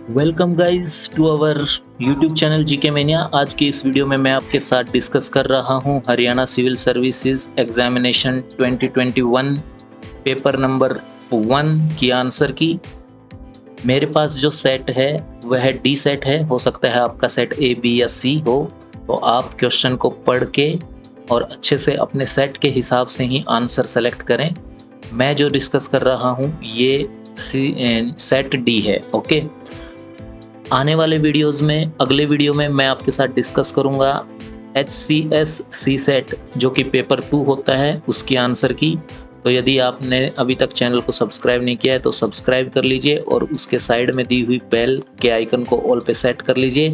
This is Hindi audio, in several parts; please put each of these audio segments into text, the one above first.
Welcome guys to our YouTube channel GK mania. आज की इस वीडियो में मैं आपके साथ डिस्कस कर रहा हूं Haryana civil services examination 2021 paper number 1 की आंसर की। मेरे पास जो सेट है वह डी सेट है, हो सकता है आपका सेट ए बी या सी हो। तो आप क्वेश्चन को पढ़ के और अच्छे से अपने सेट के हिसाब से ही आंसर सेलेक्ट करें। मैं जो डिस्कस कर रहा हूं ये सेट डी है। ओके, आने वाले वीडियोस में, अगले वीडियो में मैं आपके साथ डिस्कस करूंगा HCS सी सेट जो कि पेपर 2 होता है उसकी आंसर की। तो यदि आपने अभी तक चैनल को सब्सक्राइब नहीं किया है तो सब्सक्राइब कर लीजिए और उसके साइड में दी हुई बेल के आइकन को ऑल पे सेट कर लीजिए,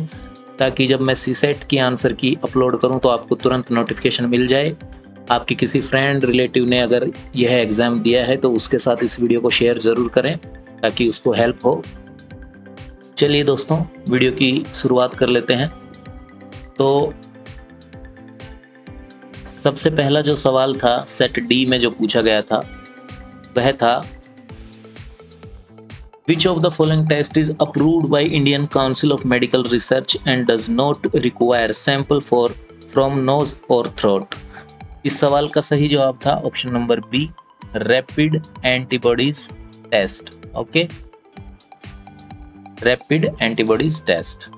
ताकि जब मैं सी सेट की आंसर की अपलोड करूं तो आपको तुरंत नोटिफिकेशन मिल जाए। आपकी किसी फ्रेंड रिलेटिव ने अगर यह एग्ज़ाम दिया है तो उसके साथ इस वीडियो को शेयर ज़रूर करें ताकि उसको हेल्प हो। चलिए दोस्तों, वीडियो की शुरुआत कर लेते हैं। तो सबसे पहला जो सवाल था सेट डी में जो पूछा गया था वह था, which of the following test is approved by Indian Council of Medical Research and does not require sample for from nose और थ्रोट। इस सवाल का सही जवाब था option number B, rapid antibodies test. Okay, rapid antibodies test.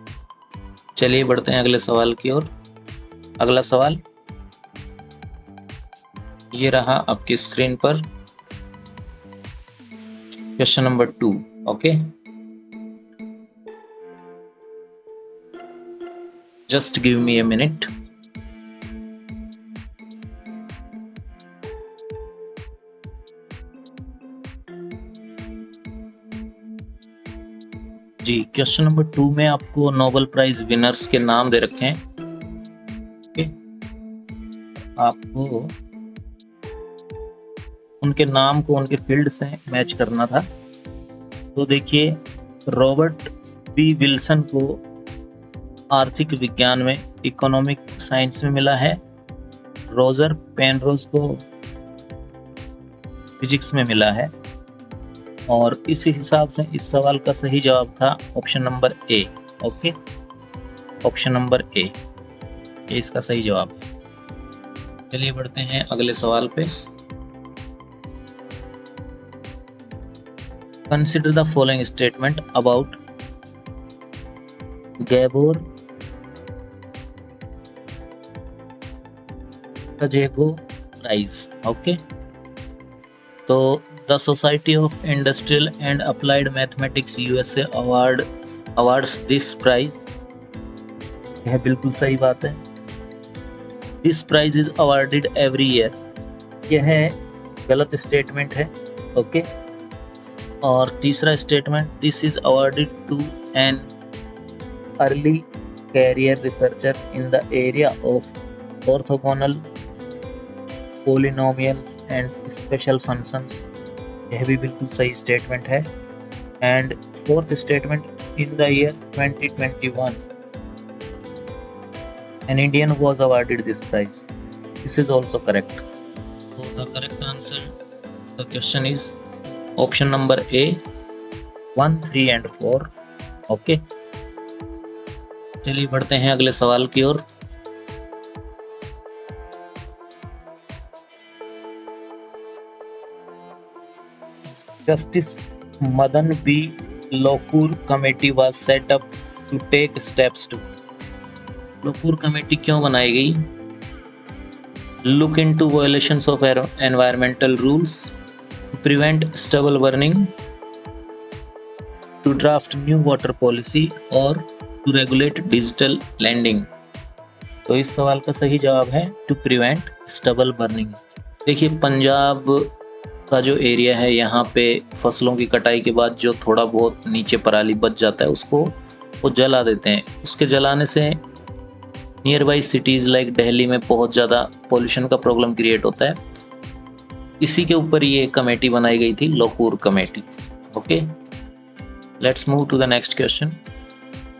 चलिए बढ़ते हैं अगले सवाल की ओर। अगला सवाल ये रहा आपकी स्क्रीन पर, question number 2। Okay, just give me a minute. जी, क्वेश्चन नंबर 2 में आपको नोबेल प्राइज विनर्स के नाम दे रखे हैं। ओके, आपको उनके नाम को उनके फील्ड से मैच करना था। तो देखिए, रॉबर्ट बी विल्सन को आर्थिक विज्ञान में, इकोनॉमिक साइंस में मिला है। रोजर पेनरोज को फिजिक्स में मिला है। और इस हिसाब से इस सवाल का सही जवाब था option number A. Okay, option number ए ये इसका सही जवाब है। चलिए बढ़ते हैं अगले सवाल पे। Consider the following statement about Gabor Szego prize. Okay, तो the society of industrial and applied mathematics USA awards this prize. यह बिल्कुल सही बात है। This prize is awarded every year. यह गलत स्टेटमेंट है। ओके, और तीसरा statement, this is awarded to an early career researcher in the area of orthogonal polynomials and special functions. यह भी बिल्कुल सही स्टेटमेंट है। And fourth statement, in the year 2021 an Indian was awarded this prize. This is also correct. So the correct answer the question is option number A, 1, 3 and 4. Okay, चलिए बढ़ते हैं अगले सवाल की ओर। Justice Madan B. Lokur committee was set up to take steps to। Lokur committee क्यों बनाई गई? Look into violations of environmental rules, prevent stubble burning, to draft new water policy और टू रेगुलेट डिजिटल लैंडिंग। तो इस सवाल का सही जवाब है टू प्रिवेंट स्टबल बर्निंग। देखिए, पंजाब का जो एरिया है यहाँ पे फसलों की कटाई के बाद जो थोड़ा बहुत नीचे पराली बच जाता है उसको वो जला देते हैं। उसके जलाने से near by cities like Delhi में बहुत ज़्यादा पोल्यूशन का प्रॉब्लम क्रिएट होता है। इसी के ऊपर ये कमेटी बनाई गई थी, Lokur committee. Okay, let's move to the next question.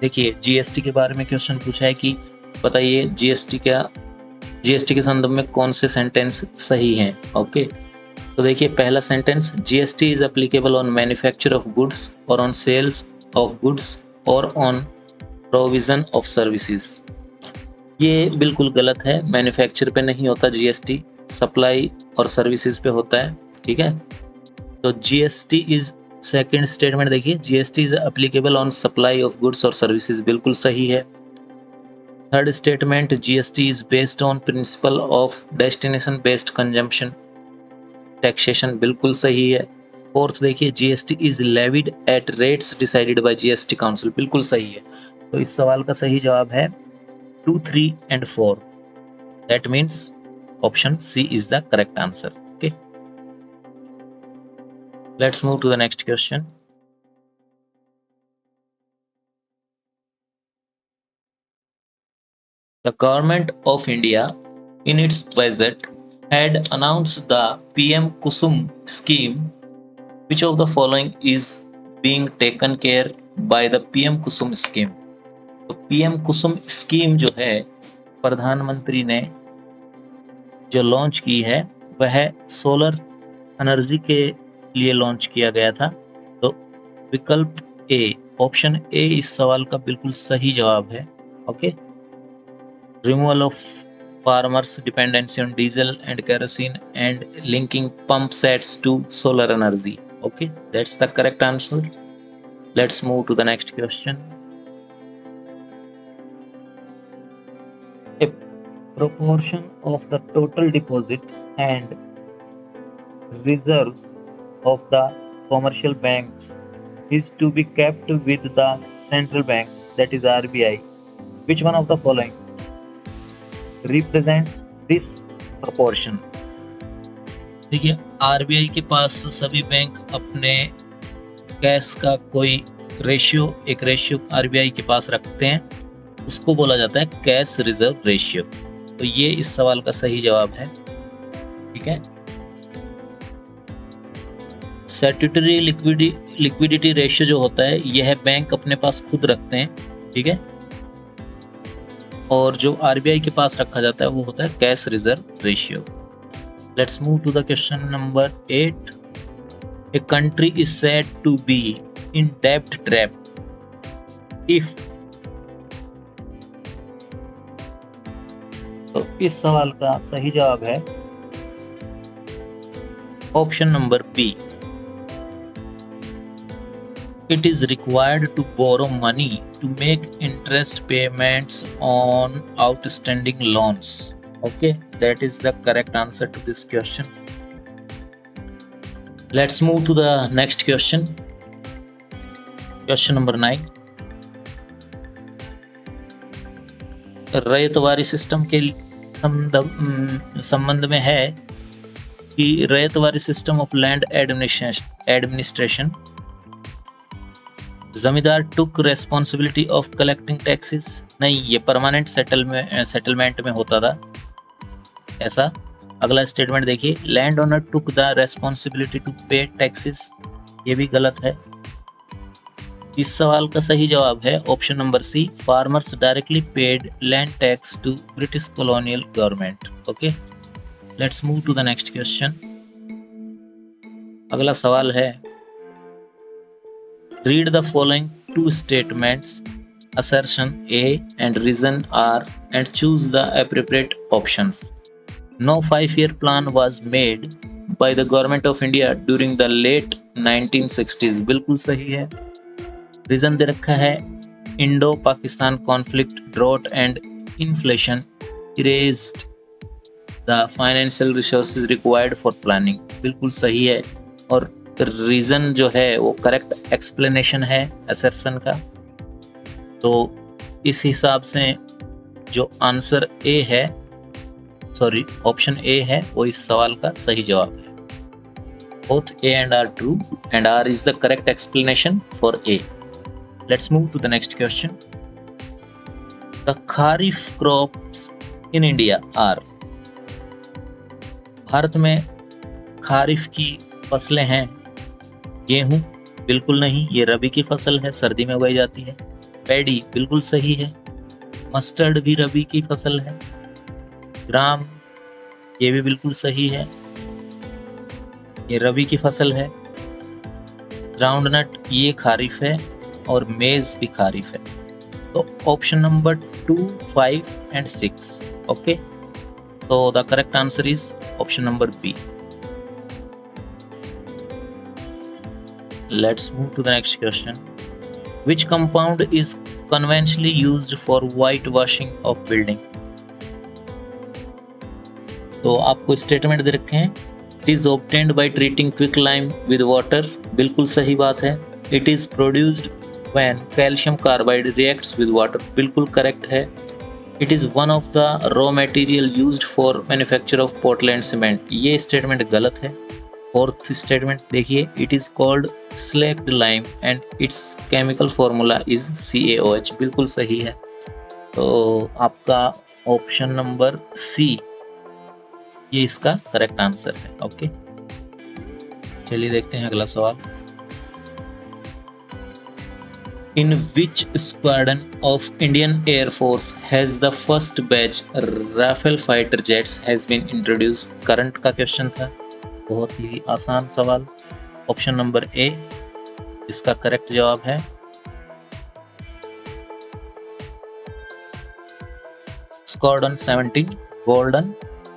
देखिए, जीएसटी के बारे में क्वेश्चन पूछा है कि बताइए जीएसटी के संदर्भ में कौन से सेंटेंस सही हैं। ओके, तो देखिए पहला sentence, GST is applicable on manufacture of goods और ऑन सेल्स ऑफ गुड्स और ऑन प्रोविजन ऑफ सर्विसेज। ये बिल्कुल गलत है, मैन्युफैक्चर पे नहीं होता जीएसटी, सप्लाई और सर्विसेज पे होता है। ठीक है, तो जीएसटी इज, सेकंड स्टेटमेंट देखिए, GST is applicable on supply of goods और सर्विसेज, बिल्कुल सही है। Third statement, GST is based on principle of destination based consumption taxation, बिल्कुल सही है। फोर्थ देखिए, GST is levied eight rates decided by GST council, बिल्कुल सही है। तो इस सवाल का सही जवाब है 2, 3 and 4. That means option C is the correct answer. Okay. Let's move to the next question. The government of India in its budget had announced the PM Kusum scheme. Which of the following is being taken care by the PM Kusum scheme? तो PM कुसुम स्कीम जो है प्रधानमंत्री ने जो लॉन्च की है वह सोलर एनर्जी के लिए लॉन्च किया गया था। तो विकल्प ए, ऑप्शन ए इस सवाल का बिल्कुल सही जवाब है। Okay, removal of farmers dependency on diesel and kerosene and linking pump sets to solar energy. Okay, that's the correct answer. Let's move to the next question. A proportion of the total deposit and reserves of the commercial banks is to be kept with the central bank, that is RBI. Which one of the following represents this proportion? देखिए, आरबीआई के पास सभी बैंक अपने कैश का कोई रेशियो, एक रेशियो आरबीआई के पास रखते हैं, उसको बोला जाता है कैश रिजर्व रेशियो। तो ये इस सवाल का सही जवाब है। ठीक है, स्टैट्यूटरी लिक्विडिटी रेशियो जो होता है यह बैंक अपने पास खुद रखते हैं। ठीक है, और जो आरबीआई के पास रखा जाता है वो होता है cash reserve ratio. Let's move to the question number 8। A country is said to be in डेब्ट ट्रैप इफ। तो इस सवाल का सही जवाब है option number B, it is required to borrow money to make interest payments on outstanding loans. Okay, that is the correct answer to this question. Let's move to the next question, question number 9। Ryotwari system के संबंध में है कि Ryotwari system of land administration, zamindar took responsibility of collecting taxes. नहीं, ये परमानेंट सेटलमेंट में होता था ऐसा। अगला स्टेटमेंट देखिए, land owner took the responsibility to pay taxes, ये भी गलत है। इस सवाल का सही जवाब है option number C, farmers directly paid land tax to British colonial government. Okay, let's move to the next question. अगला सवाल है, read the following two statements, assertion A and reason R and choose the appropriate options. No 5-year plan was made by the government of India during the late 1960s, बिल्कुल सही है। रीजन दे रखा है, Indo Pakistan conflict, drought and inflation erased the financial resources required for planning, बिल्कुल सही है। और रीजन जो है वो करेक्ट एक्सप्लेनेशन है असर्शन का। तो इस हिसाब से जो आंसर ए है, सॉरी ऑप्शन ए है, वो इस सवाल का सही जवाब है। Both A and R true and R is the correct explanation for A. Let's move to the next question. The kharif crops in India are, Bharat में खारिफ की फसलें हैं। गेहूं बिल्कुल नहीं, ये रबी की फसल है, सर्दी में उगाई जाती है। पैडी बिल्कुल सही है। मस्टर्ड भी रबी की फसल है। ग्राम ये भी बिल्कुल सही है, ये रबी की फसल है। ग्राउंडनट ये खारिफ है और मेज भी खारिफ है। तो ऑप्शन नंबर 2, 5 एंड 6। ओके, तो the correct answer is option number B. Let's move to the next question. Which compound is conventionally used for whitewashing of building? तो आपको स्टेटमेंट दे रखे हैं, it is obtained by treating quick lime with water, बिल्कुल सही बात है। It is produced when calcium carbide reacts with water, बिल्कुल करेक्ट है। It is one of the raw material used for manufacture of Portland cement, ये स्टेटमेंट गलत है। फोर्थ स्टेटमेंट देखिए, it is called slaked lime and it's chemical formula is CaOH, बिल्कुल सही है। तो आपका ऑप्शन नंबर सी ये इसका करेक्ट आंसर है। ओके, चलिए देखते हैं अगला सवाल। In which squadron of Indian air force has the first batch Rafale fighter jets has been introduce? Current का क्वेश्चन था, बहुत ही आसान सवाल। ऑप्शन नंबर ए इसका करेक्ट जवाब है। Squadron 17 golden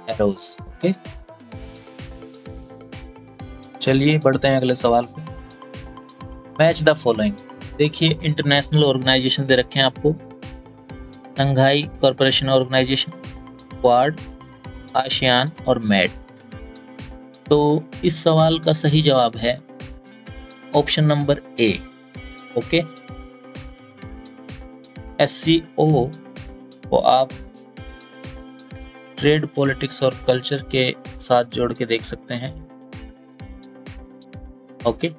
arrows. ओके, चलिए बढ़ते हैं अगले सवाल पे। Match the following. देखिए, इंटरनेशनल ऑर्गेनाइजेशन दे रखे हैं आपको, Shanghai corporation organisation, Quad, ASEAN और मैड। तो इस सवाल का सही जवाब है option number A. Okay, SCO को आप ट्रेड, पॉलिटिक्स और कल्चर के साथ जोड़ के देख सकते हैं। Okay,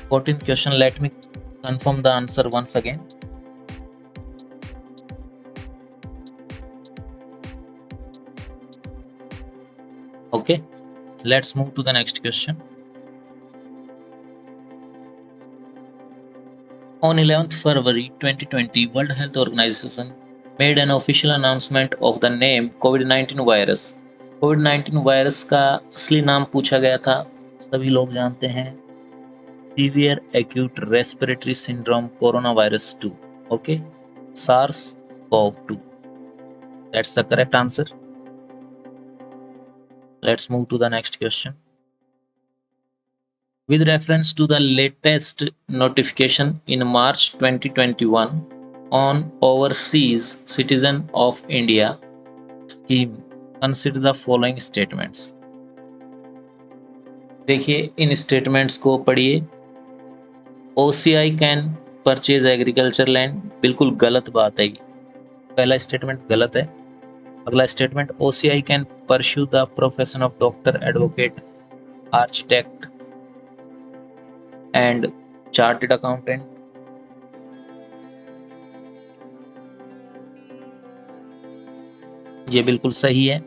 14th question, let me confirm the answer once again. Okay, let's move to the next question. On 11th February 2020, World Health Organization made an official announcement of the name COVID-19 virus. COVID-19 virus का असली नाम पूछा गया था, सभी लोग जानते हैं, Severe Acute Respiratory Syndrome Coronavirus 2. Okay, SARS-CoV-2. That's the correct answer. Let's move to the next question. With reference to the latest notification in March 2021 on Overseas Citizen of India scheme, consider the following statements. देखिए, इन स्टेटमेंट्स को पढ़िए। OCI can purchase agriculture land, बिल्कुल गलत बात है, पहला स्टेटमेंट गलत है। अगला statement, OCI can pursue the profession of doctor, advocate, architect and chartered accountant. ये बिल्कुल सही है।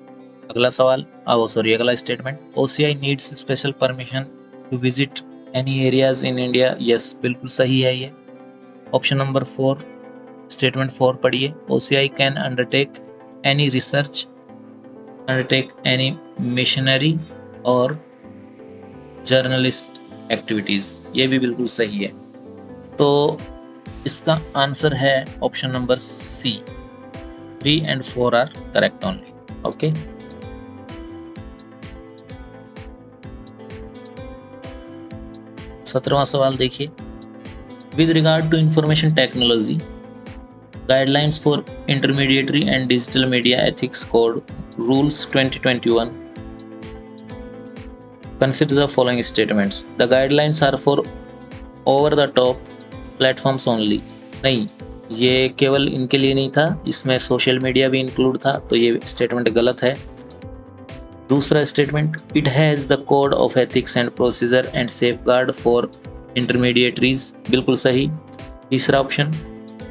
अगला सवाल, अगला statement, OCI needs special permission to visit any areas in India. Yes, बिल्कुल सही है ये। ऑप्शन नंबर 4, स्टेटमेंट 4 पढ़िए, OCI can undertake any research, undertake any missionary और journalist activities, ये भी बिल्कुल सही है। तो इसका आंसर है option number C. 3 and 4 are correct only. Okay, सत्रहवां सवाल देखिए। With regard to information technology, Guidelines for Intermediary and Digital Media Ethics Code Rules 2021. Consider the following statements. The guidelines are for over-the-top platforms only. नहीं, ये केवल इनके लिए नहीं था, इसमें सोशल मीडिया भी इंक्लूड था, तो ये स्टेटमेंट गलत है। दूसरा statement, it has the code of ethics and procedure and safeguard for intermediaries, बिल्कुल सही। तीसरा option,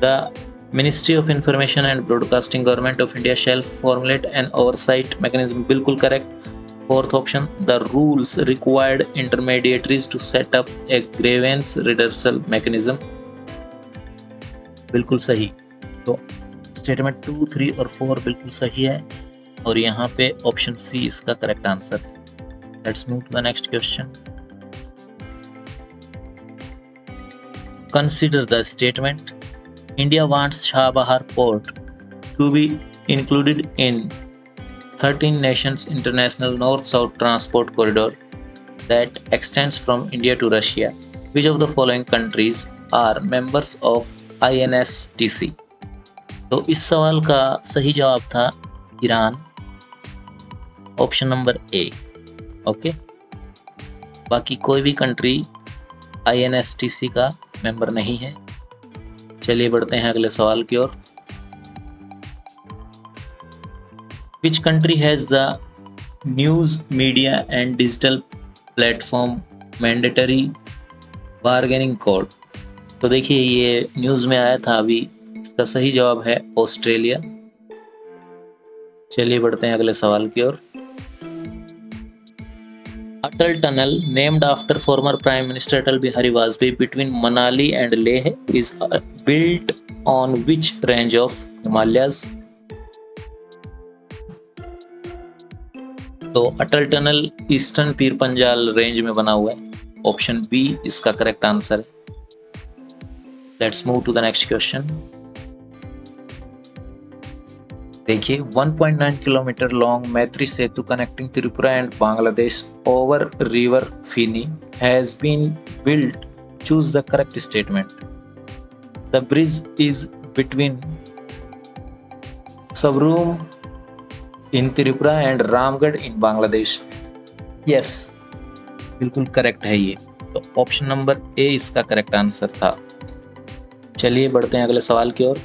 the Ministry of Information and Broadcasting Government of India shall formulate an oversight mechanism, बिल्कुल correct. Fourth option, the rules required intermediaries to set up a grievance redressal mechanism, बिल्कुल सही। तो स्टेटमेंट 2, 3 और 4 बिल्कुल सही है और यहाँ पे ऑप्शन सी इसका correct answer. Let's move to the next question. Consider the statement. India wants Chabahar port to be included in 13 nations international north-south transport corridor that extends from India to Russia. Which of the following countries are members of INSTC? तो इस सवाल का सही जवाब था Iran, option number A. Okay, बाकी कोई भी कंट्री INSTC का मेंबर नहीं है। चलिए बढ़ते हैं अगले सवाल की ओर। Which country has the news media and digital platform mandatory bargaining code? तो देखिए ये न्यूज में आया था अभी, इसका सही जवाब है ऑस्ट्रेलिया। चलिए बढ़ते हैं अगले सवाल की ओर। अटल tunnel named after former Prime Minister Atal Bihari Vajpayee between Manali and Leh is built on which range of Himalayas? तो अटल tunnel eastern Pir Panjal range में बना हुआ है, ऑप्शन बी इसका करेक्ट आंसर है। Let's move to the next question. देखिए 1.9 kilometre long Maitri Setu connecting Tripura and Bangladesh over river Feni has been built. Choose the correct statement. The bridge is between Sabroom in Tripura and Ramgarh in Bangladesh. Yes, बिल्कुल करेक्ट है ये, तो ऑप्शन नंबर ए इसका करेक्ट आंसर था। चलिए बढ़ते हैं अगले सवाल की ओर।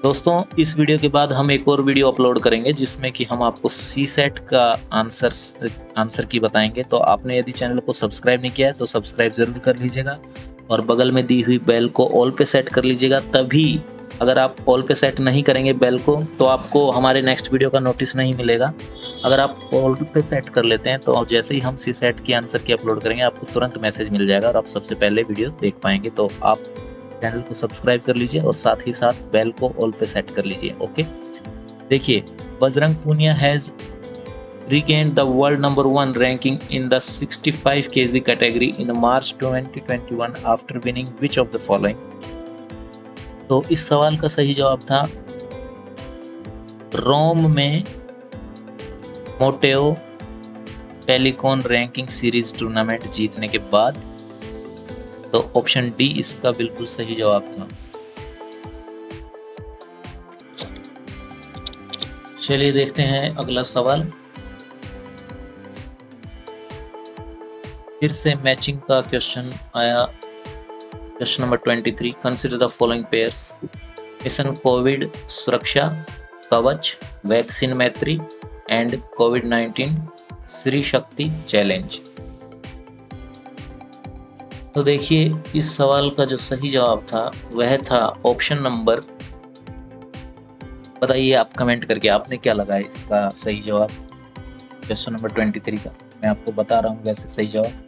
दोस्तों इस वीडियो के बाद हम एक और वीडियो अपलोड करेंगे जिसमें कि हम आपको CSAT का आंसर की बताएंगे। तो आपने यदि चैनल को सब्सक्राइब नहीं किया है तो सब्सक्राइब जरूर कर लीजिएगा और बगल में दी हुई बेल को ऑल पे सेट कर लीजिएगा। तभी अगर आप ऑल पे सेट नहीं करेंगे बेल को तो आपको हमारे नेक्स्ट वीडियो का नोटिस नहीं मिलेगा। अगर आप ऑल पे सेट कर लेते हैं तो जैसे ही हम CSAT की आंसर की अपलोड करेंगे आपको तुरंत मैसेज मिल जाएगा और आप सबसे पहले वीडियो देख पाएंगे। तो आप चैनल को सब्सक्राइब कर लीजिए और साथ ही साथ बेल को ऑल पे सेट कर लीजिए। ओके, देखिए Bajrang Punia has regained the world number 1 ranking in the 65 kg category in March 2021 after winning which of the following? तो इस सवाल का सही जवाब था रोम में मोटेओ पेलिकॉन रैंकिंग सीरीज टूर्नामेंट जीतने के बाद। तो ऑप्शन डी इसका बिल्कुल सही जवाब था। चलिए देखते हैं अगला सवाल। फिर से मैचिंग का क्वेश्चन आया, question number 23। Consider the following pairs. Mission Covid सुरक्षा कवच, वैक्सीन मैत्री and covid Shri Shakti challenge. तो देखिए इस सवाल का जो सही जवाब था वह था ऑप्शन नंबर, बताइए आप कमेंट करके आपने क्या लगाया इसका सही जवाब क्वेश्चन नंबर 23 का। मैं आपको बता रहा हूँ वैसे सही जवाब,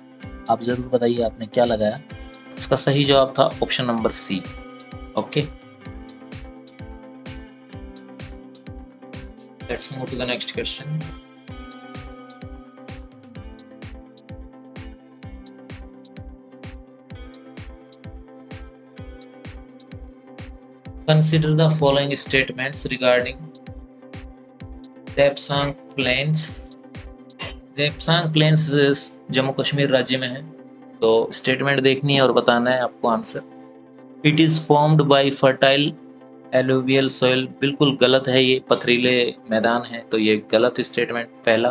आप जरूर बताइए आपने क्या लगाया। इसका सही जवाब था option number C. Okay, let's move to the next question. Consider the following statements regarding Depsang Plains. Depsang Plains Jammu Kashmir राज्य में है। तो स्टेटमेंट देखनी है और बताना है आपको answer. It is formed by fertile alluvial soil, बिल्कुल गलत है, ये पथरीले मैदान है, तो ये गलत स्टेटमेंट पहला।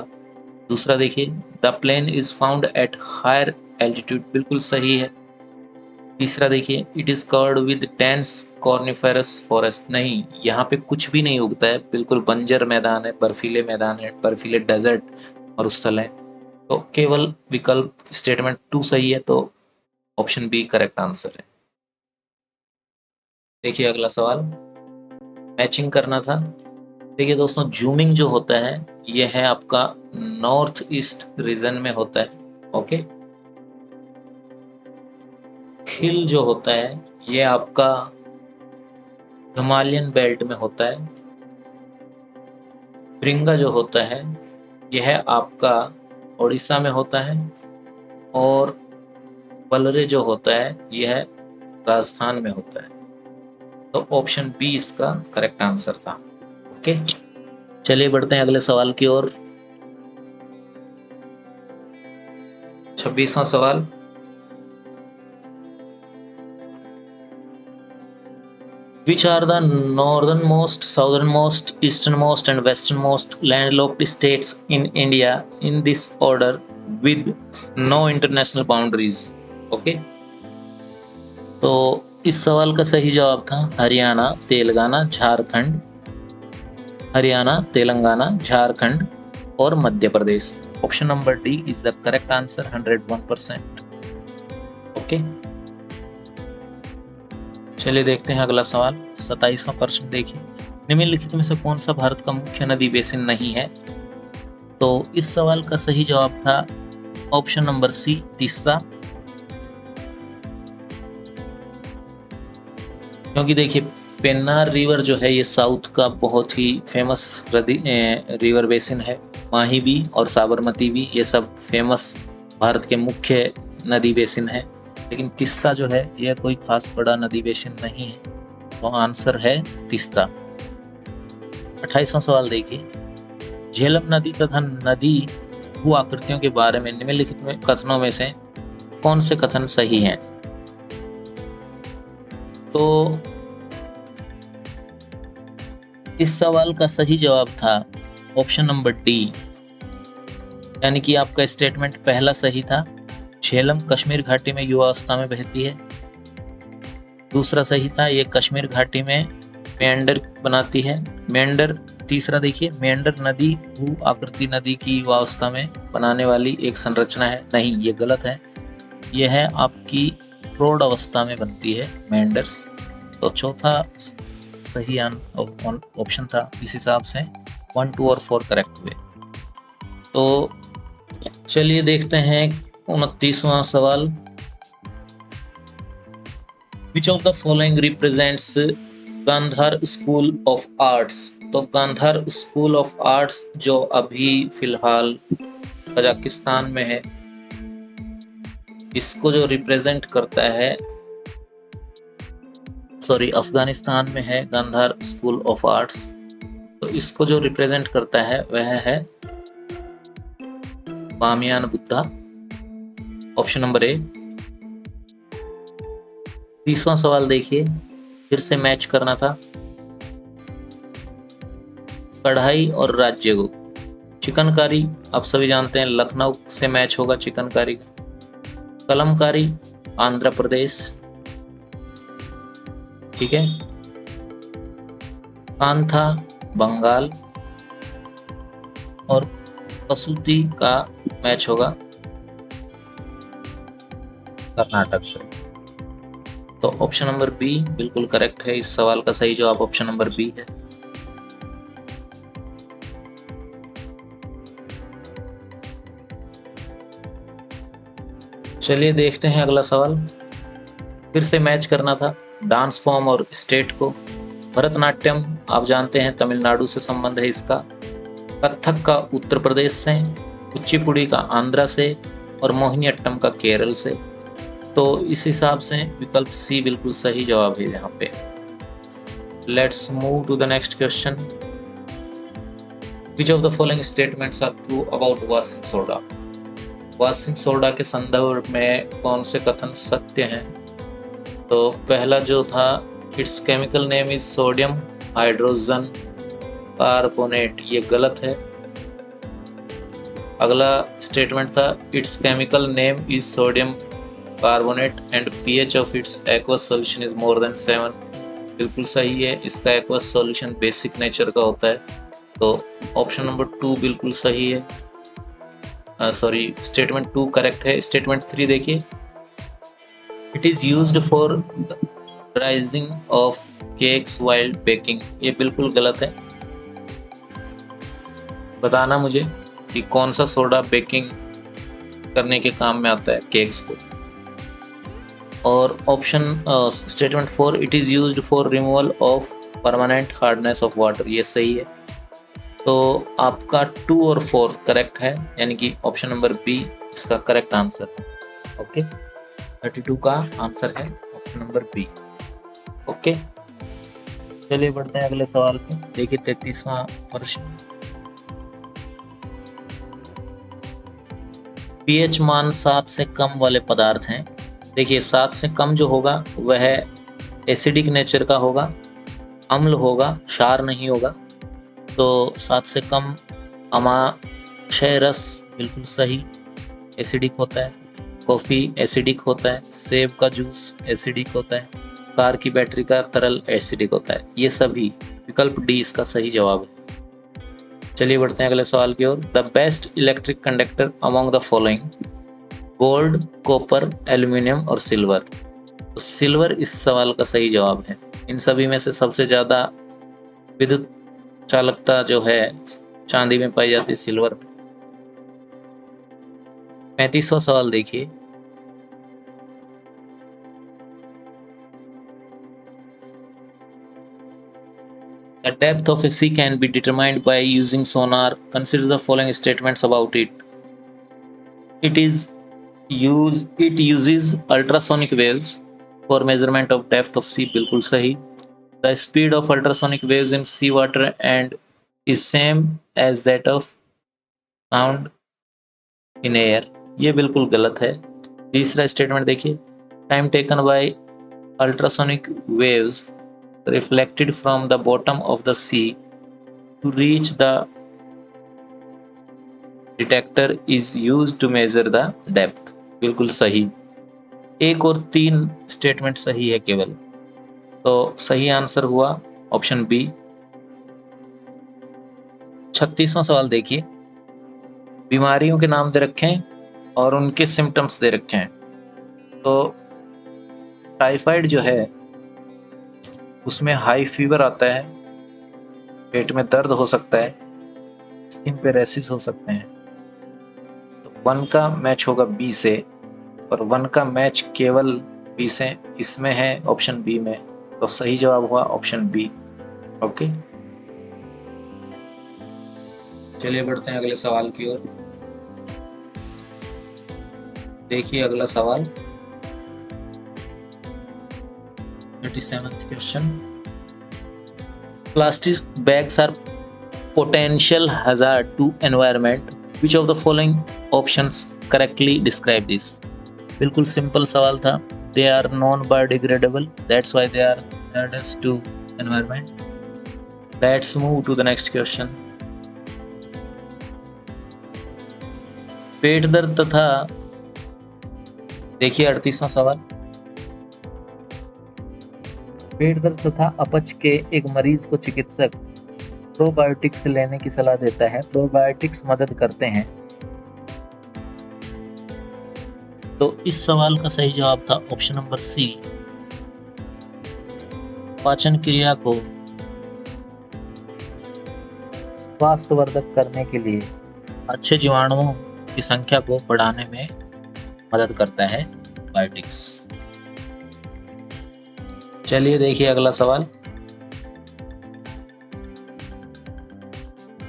दूसरा देखिए the plane is found at higher altitude, बिल्कुल सही है। तीसरा देखिए it is covered with dense coniferous forest, नहीं यहाँ पे कुछ भी नहीं उगता है, बिल्कुल बंजर मैदान है, बर्फीले मैदान है, बर्फीले डेजर्ट और स्थल है। तो केवल विकल्प स्टेटमेंट 2 सही है, तो ऑप्शन बी करेक्ट आंसर है। देखिए अगला सवाल, मैचिंग करना था। देखिए दोस्तों जूमिंग जो होता है यह है आपका नॉर्थ ईस्ट रीजन में होता है। ओके, हिल जो होता है ये आपका हिमालयन बेल्ट में होता है। भृंगा जो होता है यह आपका उड़ीसा में होता है और पलरे जो होता है यह राजस्थान में होता है। तो ऑप्शन बी इसका करेक्ट आंसर था। ओके, चलिए बढ़ते हैं अगले सवाल की ओर। 26वां सवाल, Which are the northernmost, southernmost, easternmost and westernmost landlocked states in India in this order with no international boundaries? Okay? तो इस सवाल का सही जवाब था हरियाणा, तेलंगाना, झारखंड, हरियाणा, तेलंगाना, झारखंड और Madhya Pradesh. Option number D is the correct answer 101%। Okay, चलिए देखते हैं अगला सवाल। 27वां प्रश्न देखिए, निम्नलिखित में से कौन सा भारत का मुख्य नदी बेसिन नहीं है? तो इस सवाल का सही जवाब था ऑप्शन नंबर सी, तीसरा। क्योंकि देखिए पेन्नार रिवर जो है ये साउथ का बहुत ही फेमस रिवर बेसिन है। माही भी और साबरमती भी ये सब फेमस भारत के मुख्य नदी बेसिन है, लेकिन तीस्ता जो है यह कोई खास बड़ा नदी बेसिन नहीं है। तो आंसर है तीस्ता। 28वां सवाल देखिए, झेलम नदी तथा नदी भू आकृतियों के बारे में निम्नलिखित में कथनों में से कौन से कथन सही हैं? तो इस सवाल का सही जवाब था ऑप्शन नंबर डी, यानी कि आपका स्टेटमेंट पहला सही था। झेलम कश्मीर घाटी में युवावस्था में बहती है। दूसरा सही था, ये कश्मीर घाटी में मेंडर बनाती है। मेंडर, तीसरा देखिए, मेंडर नदी भू आकृति नदी की युवावस्था में बनाने वाली एक संरचना है। नहीं, ये गलत है। यह है आपकी प्रौढ़ अवस्था में बनती है मेंडर्स। तो चौथा सही ऑप्शन था। इस हिसाब से 1, 2 और 4 करेक्ट हुए। तो चलिए देखते हैं 29वां सवाल, Which of the following represents Gandhara school of arts? तो गांधार स्कूल ऑफ आर्ट्स जो अभी फिलहाल कजाकिस्तान में है, इसको जो रिप्रेजेंट करता है, सॉरी अफगानिस्तान में है गांधार स्कूल ऑफ आर्ट्स। तो इसको जो रिप्रेजेंट करता है वह है Bamiyan Buddha. Option number A. 30वां सवाल देखिए, फिर से मैच करना था कढ़ाई और राज्य को। चिकनकारी आप सभी जानते हैं लखनऊ से मैच होगा चिकनकारी। कलमकारी आंध्र प्रदेश, ठीक है। कांथा बंगाल और कसूती का मैच होगा कर्नाटक से। तो ऑप्शन नंबर बी बिल्कुल करेक्ट है। इस सवाल का सही जवाब ऑप्शन नंबर बी है। चलिए देखते हैं अगला सवाल। फिर से मैच करना था डांस फॉर्म और स्टेट को। भरतनाट्यम आप जानते हैं तमिलनाडु से संबंध है इसका। कथक का उत्तर प्रदेश से, कुचिपुड़ी का आंध्रा से और मोहिनीअट्टम का केरल से। तो इस हिसाब से विकल्प सी बिल्कुल सही जवाब है यहाँ पे। Let's move to the next question. Which of the following statements are true about washing soda? Washing soda के संदर्भ में कौन से कथन सत्य हैं? तो पहला जो था, it's chemical name is sodium hydrogen carbonate, ये गलत है। अगला स्टेटमेंट था, it's chemical name is sodium carbonate and pH of its aqueous solution is more than 7, बिल्कुल सही है। इसका एक्वस सॉल्यूशन बेसिक नेचर का होता है। तो ऑप्शन नंबर 2 बिल्कुल सही है। सॉरी, स्टेटमेंट 2 करेक्ट है। स्टेटमेंट 3 देखिए, it is used for rising of cakes while baking, ये बिल्कुल गलत है। बताना मुझे कि कौन सा सोडा बेकिंग करने के काम में आता है केक्स को। और option statement 4, it is used for removal of permanent hardness of water, ये सही है। तो आपका 2 और 4 करेक्ट है, यानी कि ऑप्शन नंबर बी इसका करेक्ट आंसर है। ओके, 32 का आंसर है। Option number B. ओके, चलिए बढ़ते हैं अगले सवाल पे। देखिए 33वां प्रश्न, पीएच मान 7 से कम वाले पदार्थ हैं। देखिए 7 से कम जो होगा वह एसिडिक नेचर का होगा, अम्ल होगा, क्षार नहीं होगा। तो 7 से कम अमाशय रस बिल्कुल सही, एसिडिक होता है। कॉफ़ी एसिडिक होता है, सेब का जूस एसिडिक होता है, कार की बैटरी का तरल एसिडिक होता है। ये सभी, विकल्प डी इसका सही जवाब है। चलिए बढ़ते हैं अगले सवाल की ओर। The best electric conductor among the following, gold, copper, aluminium और सिल्वर। तो सिल्वर इस सवाल का सही जवाब है। इन सभी में से सबसे ज़्यादा विद्युत चालकता जो है चांदी में पाई जाती है, सिल्वर में। 35वां सवाल देखिए, the depth of a sea can be determined by using sonar. Consider the following statements about it. It uses ultrasonic waves for measurement of depth of sea. बिल्कुल सही। The speed of ultrasonic waves in sea water and is same as that of sound in air. ये बिल्कुल गलत है। तीसरा स्टेटमेंट देखिए, time taken by ultrasonic waves reflected from the bottom of the sea to reach the detector is used to measure the depth. बिल्कुल सही। 1 और 3 स्टेटमेंट सही है केवल, तो सही आंसर हुआ ऑप्शन बी। 36वां सवाल देखिए, बीमारियों के नाम दे रखे हैं और उनके सिम्टम्स दे रखे हैं। तो टाइफाइड जो है उसमें हाई फीवर आता है, पेट में दर्द हो सकता है, स्किन पे रैशेस हो सकते हैं। तो 1 का मैच होगा बी से, और 1 का मैच केवल बी से इसमें है ऑप्शन बी में। तो सही जवाब हुआ ऑप्शन बी। ओके, चलिए बढ़ते हैं अगले सवाल की ओर। देखिए अगला सवाल, 37th question, plastic bags are potential hazard to environment. Which of the following options correctly describe this? बिल्कुल सिंपल सवाल था। They are non-biodegradable, that's why they are hazardous to environment. Let's move to the next question. पेट दर्द तथा, देखिए 38वां सवाल, पेट दर्द तथा अपच के एक मरीज को चिकित्सक प्रोबायोटिक्स लेने की सलाह देता है। प्रोबायोटिक्स मदद करते हैं। तो इस सवाल का सही जवाब था ऑप्शन नंबर सी, पाचन क्रिया को स्वास्थ्यवर्धक करने के लिए अच्छे जीवाणुओं की संख्या को बढ़ाने में मदद करता है बायोटिक्स। चलिए देखिए अगला सवाल,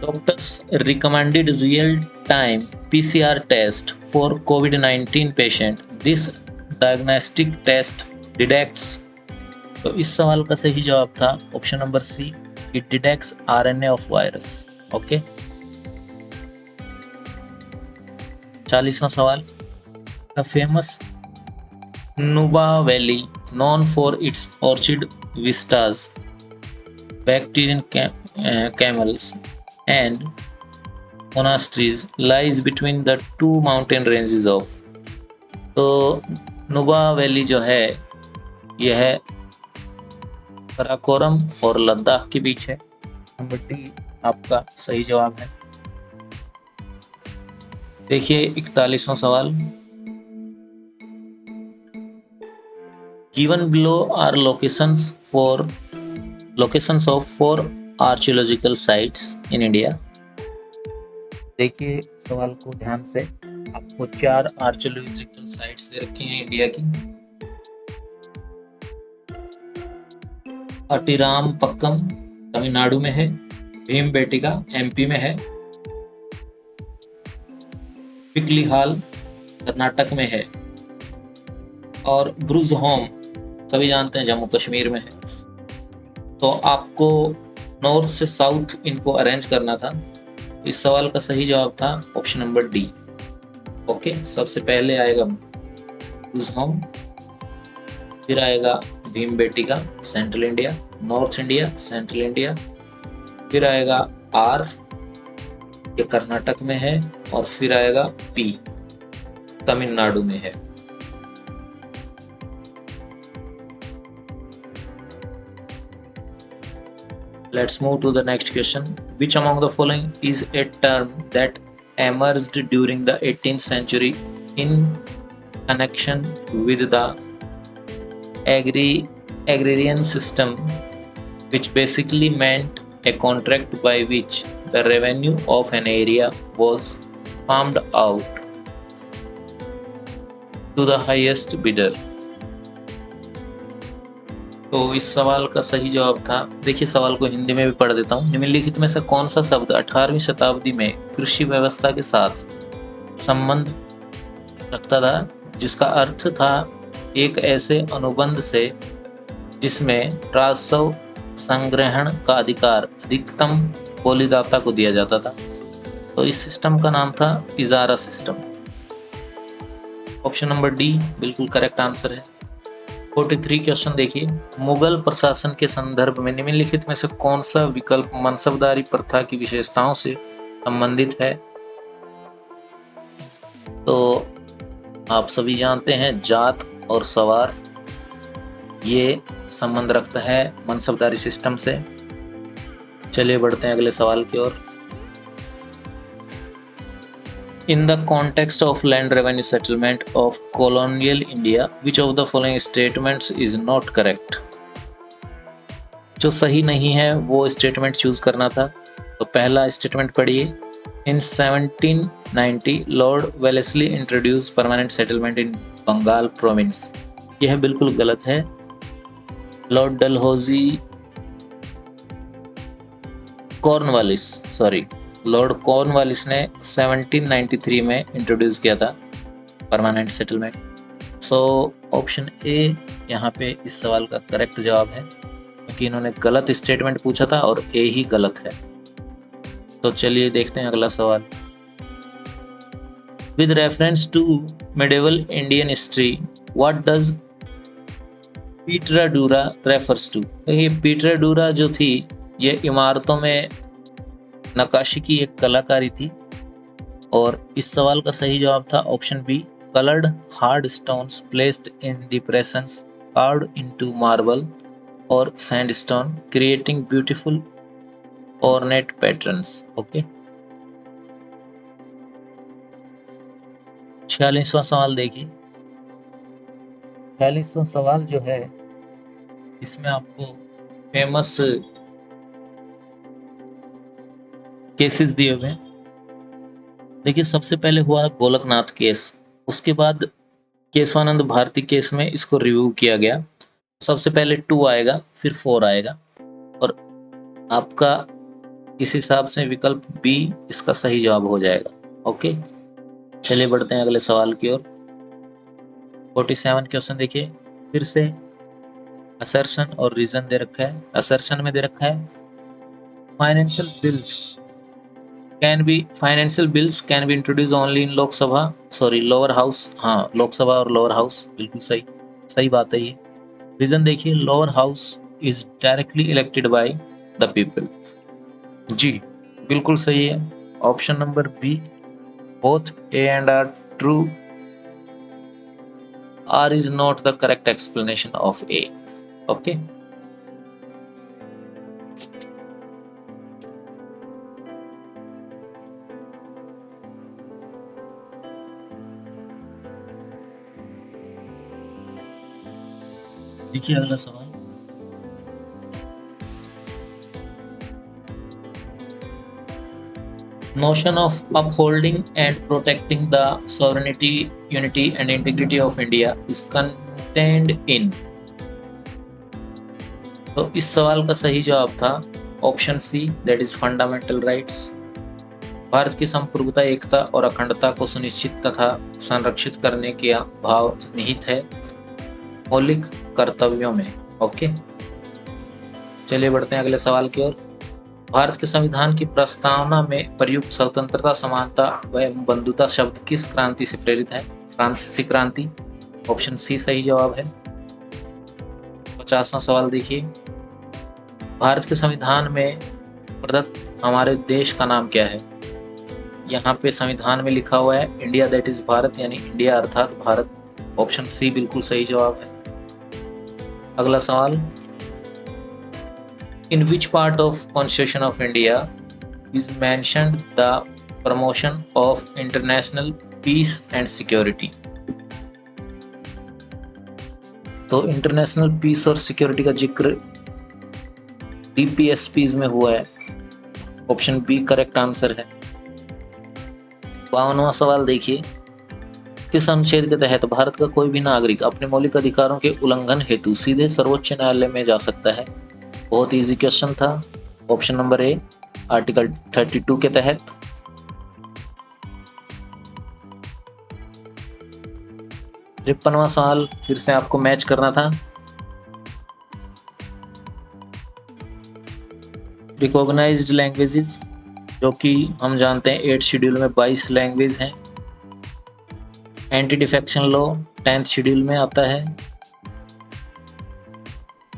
Doctors recommended real-time PCR test for COVID-19 patient. This diagnostic test detects. तो इस सवाल का सही जवाब था option number C, it detects RNA of virus. Okay, 40वां सवाल, The famous Nuba Valley, known for its orchid vistas, Bactrian camels and monasteries, lies between the two mountain ranges of. तो नुबा वैली जो है यह काराकोरम और लद्दाख के बीच है। नंबर डी आपका सही जवाब है। देखिए 41वां सवाल, given below are locations of 4 archaeological sites in India. देखिए सवाल को ध्यान से, आपको 4 आर्कियोलॉजिकल साइट्स दे रखी हैं इंडिया की। अटीराम पक्कम तमिलनाडु में है, भीमबेटिका एमपी में है, पिकली हाल कर्नाटक में है, और ब्रुजहोम सभी जानते हैं जम्मू कश्मीर में है। तो आपको नॉर्थ से साउथ इनको अरेंज करना था। इस सवाल का सही जवाब था ऑप्शन नंबर डी। ओके, सबसे पहले आएगा होम, फिर आएगा Bhimbetka central India, north India, central India, फिर आएगा आर, ये कर्नाटक में है, और फिर आएगा पी, तमिलनाडु में है। Let's move to the next question. Which among the following is a term that emerged during the 18th century in connection with the agrarian system, which basically meant a contract by which the revenue of an area was farmed out to the highest bidder? तो इस सवाल का सही जवाब था, देखिए सवाल को हिंदी में भी पढ़ देता हूँ। निम्नलिखित में से कौन सा शब्द 18वीं शताब्दी में कृषि व्यवस्था के साथ संबंध रखता था, जिसका अर्थ था एक ऐसे अनुबंध से जिसमें राजस्व संग्रहण का अधिकार अधिकतम बोलीदाता को दिया जाता था। तो इस सिस्टम का नाम था इजारा सिस्टम। ऑप्शन नंबर डी बिल्कुल करेक्ट आंसर है। 43 क्वेश्चन देखिए, मुगल प्रशासन के संदर्भ में निम्नलिखित में से कौन सा विकल्प मनसबदारी प्रथा की विशेषताओं से संबंधित है? तो आप सभी जानते हैं जात और सवार ये संबंध रखता है मनसबदारी सिस्टम से। चलिए बढ़ते हैं अगले सवाल की ओर। In the context of land revenue settlement of colonial India, which of the following statements is not correct? जो सही नहीं है वो स्टेटमेंट चूज करना था। तो पहला स्टेटमेंट पढ़िए, in 1790 Lord Wellesley introduce permanent settlement in Bengal province. यह बिल्कुल गलत है। लॉर्ड डलहौजी लॉर्ड कॉर्नवालिस ने 1793 में इंट्रोड्यूस किया था permanent settlement. So option A यहाँ पे इस सवाल का करेक्ट जवाब है, क्योंकि इन्होंने गलत स्टेटमेंट पूछा था और ए ही गलत है। तो चलिए देखते हैं अगला सवाल। With reference to medieval Indian history what does pietra dura refers to? देखिए पीटराडूरा जो थी ये इमारतों में नक्काशी की एक कलाकारी थी, और इस सवाल का सही जवाब था option B, coloured hard stones placed in depressions carved into marble और sandstone creating beautiful ornate patterns. Okay, 46वां सवाल देखिए। 46वां सवाल जो है इसमें आपको फेमस केसेस दिए हुए हैं। देखिए सबसे पहले हुआ गोलकनाथ केस, उसके बाद केशवानंद भारती केस में इसको रिव्यू किया गया। सबसे पहले 2 आएगा, फिर 4 आएगा, और आपका इस हिसाब से विकल्प बी इसका सही जवाब हो जाएगा। ओके, चलिए बढ़ते हैं अगले सवाल की ओर। 47 क्वेश्चन देखिए, फिर से असर्शन और रीजन दे रखा है। असर्शन में दे रखा है financial bills can be introduce only in lower house. हाँ, लोकसभा और लोअर हाउस, बिल्कुल सही बात है ये। रीजन देखिए, lower house is directly elected by the people. जी बिल्कुल सही है। Option number B, both A and R true. R is not the correct explanation of A. Okay, देखिए अगला सवाल। Notion of upholding and protecting the sovereignty, unity and integrity of India is contained in। तो इस सवाल का सही जवाब था option C, that is fundamental rights. Bharat की संप्रभुता, एकता और अखंडता को सुनिश्चित तथा संरक्षित करने का भाव निहित है। मौलिक कर्तव्यों में। ओके, चलिए बढ़ते हैं अगले सवाल की ओर। भारत के संविधान की प्रस्तावना में प्रयुक्त स्वतंत्रता, समानता व बंधुता शब्द किस क्रांति से प्रेरित है? फ्रांसीसी क्रांति। ऑप्शन सी सही जवाब है। 50वां सवाल देखिए, भारत के संविधान में प्रदत्त हमारे देश का नाम क्या है? यहाँ पे संविधान में लिखा हुआ है इंडिया, दैट इज भारत, यानी इंडिया अर्थात भारत। ऑप्शन सी बिल्कुल सही जवाब है। अगला सवाल, in which part of constitution of India is mentioned the promotion of international peace and security? तो इंटरनेशनल पीस और सिक्योरिटी का जिक्र डीपीएसपीज में हुआ है। ऑप्शन बी करेक्ट आंसर है। 52वां सवाल देखिए, किस अनुच्छेद के तहत भारत का कोई भी नागरिक अपने मौलिक अधिकारों के उल्लंघन हेतु सीधे सर्वोच्च न्यायालय में जा सकता है? बहुत इजी क्वेश्चन था। ऑप्शन नंबर ए आर्टिकल 32 के तहत। 53वां सवाल फिर से आपको मैच करना था। रिकॉग्नाइज्ड लैंग्वेजेस, जो कि हम जानते हैं 8th शेड्यूल में 22 लैंग्वेज हैं। Anti defection law 10th schedule में आता है।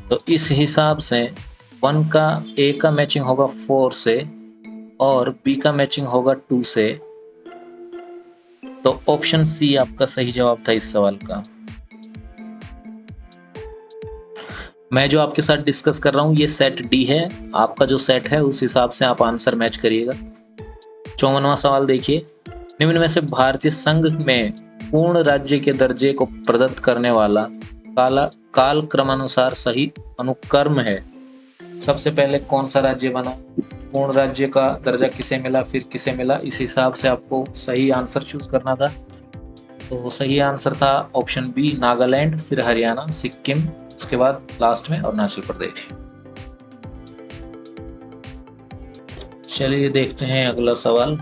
तो इस हिसाब से 1 का ए का मैचिंग होगा 4 से और बी का मैचिंग होगा 2 से। तो ऑप्शन सी आपका सही जवाब था इस सवाल का। मैं जो आपके साथ डिस्कस कर रहा हूं ये सेट डी है, आपका जो सेट है उस हिसाब से आप आंसर मैच करिएगा। 54वां सवाल देखिए, निम्न में से भारतीय संघ में पूर्ण राज्य के दर्जे को प्रदत्त करने वाला काल क्रमानुसार सही अनुक्रम है। सबसे पहले कौन सा राज्य बना, पूर्ण राज्य का दर्जा किसे मिला, फिर किसे मिला, इस हिसाब से आपको सही आंसर चूज करना था। तो सही आंसर था ऑप्शन बी नागालैंड, फिर हरियाणा, सिक्किम, उसके बाद लास्ट में अरुणाचल प्रदेश। चलिए देखते हैं अगला सवाल।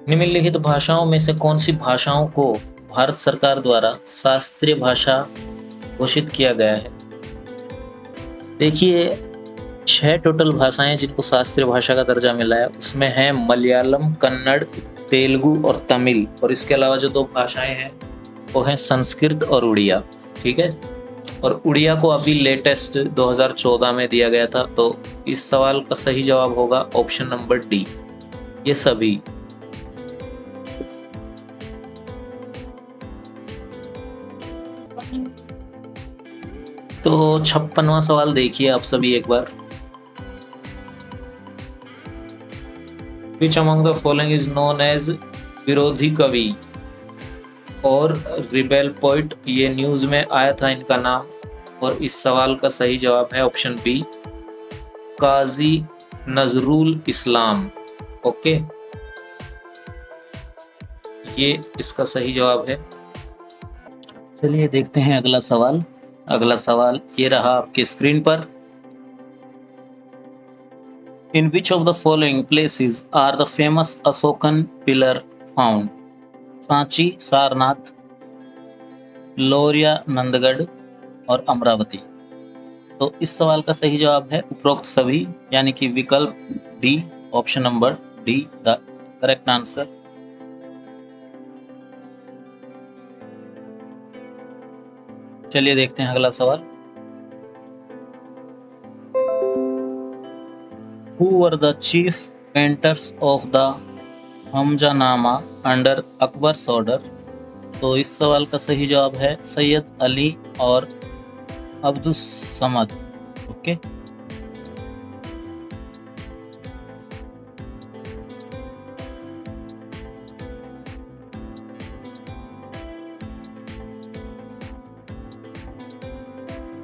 निम्नलिखित भाषाओं में से कौन सी भाषाओं को भारत सरकार द्वारा शास्त्रीय भाषा घोषित किया गया है? देखिए 6 टोटल भाषाएं जिनको शास्त्रीय भाषा का दर्जा मिला है, उसमें है मलयालम, कन्नड़, तेलुगु और तमिल, और इसके अलावा जो 2 भाषाएं हैं वो हैं संस्कृत और उड़िया। ठीक है, और उड़िया को अभी लेटेस्ट 2014 में दिया गया था। तो इस सवाल का सही जवाब होगा ऑप्शन नंबर डी, ये सभी। तो 56वां सवाल देखिए आप सभी एक बार। Which among the following is known as विरोधी कवि और रिबेल पोइट? ये न्यूज में आया था इनका नाम, और इस सवाल का सही जवाब है ऑप्शन बी काजी नजरुल इस्लाम। ओके, ये इसका सही जवाब है। चलिए देखते हैं अगला सवाल। अगला सवाल ये रहा आपके स्क्रीन पर। In which of the following places are the famous Asokan pillar found? Sanchi, Sarnath, लोरिया, नंदगढ़ और अमरावती। तो इस सवाल का सही जवाब है उपरोक्त सभी, यानी कि विकल्प D, option number D the correct answer. चलिए देखते हैं अगला सवाल। Who were the chief painters of the Hamzanama under Akbar's order? तो इस सवाल का सही जवाब है सैयद अली और अब्दुस समद। ओके,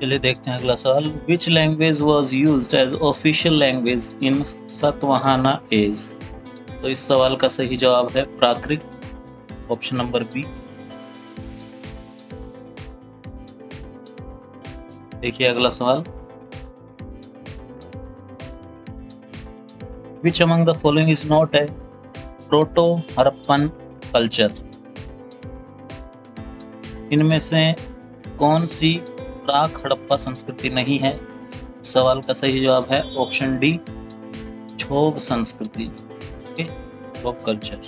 चलिए देखते हैं अगला सवाल। Which language was used as official language in Satavahana age? तो इस सवाल का सही जवाब है प्राकृत, ऑप्शन नंबर बी। देखिए अगला सवाल। Which among the following is not a proto Harappan culture. इनमें से कौन सी प्राक हड़प्पा संस्कृति नहीं है? सवाल का सही जवाब है ऑप्शन डी, क्षोभ संस्कृति। ओके, क्षोभ कल्चर।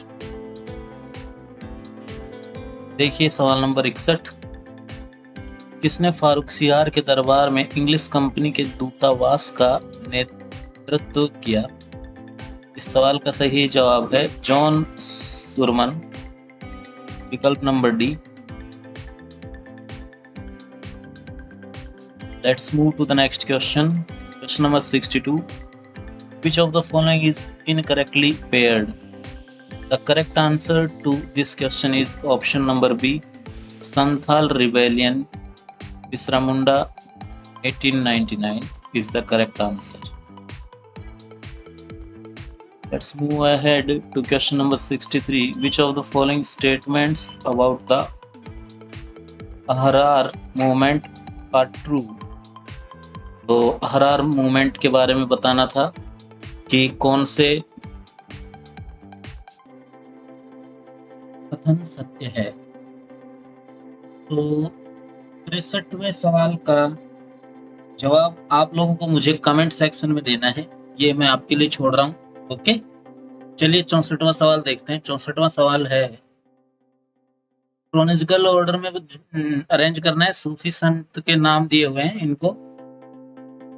देखिए सवाल नंबर 61, किसने फारुखसियार के दरबार में इंग्लिश कंपनी के दूतावास का नेतृत्व किया? इस सवाल का सही जवाब है जॉन सुरमन, विकल्प number D. Let's move to the next question. Question number 62. Which of the following is incorrectly paired? The correct answer to this question is option number B, Santhal Rebellion, Bisramunda 1899 is the correct answer. Let's move ahead to question number 63. Which of the following statements about the Ahrar movement are true? तो अहरार मूवमेंट के बारे में बताना था कि कौन से कथन सत्य है। तो 63वें सवाल का जवाब आप लोगों को मुझे कमेंट सेक्शन में देना है, ये मैं आपके लिए छोड़ रहा हूँ। ओके, चलिए 64वां सवाल देखते हैं। 64वां सवाल है, क्रोनोलॉजिकल ऑर्डर में अरेंज करना है, सूफी संत के नाम दिए हुए हैं इनको।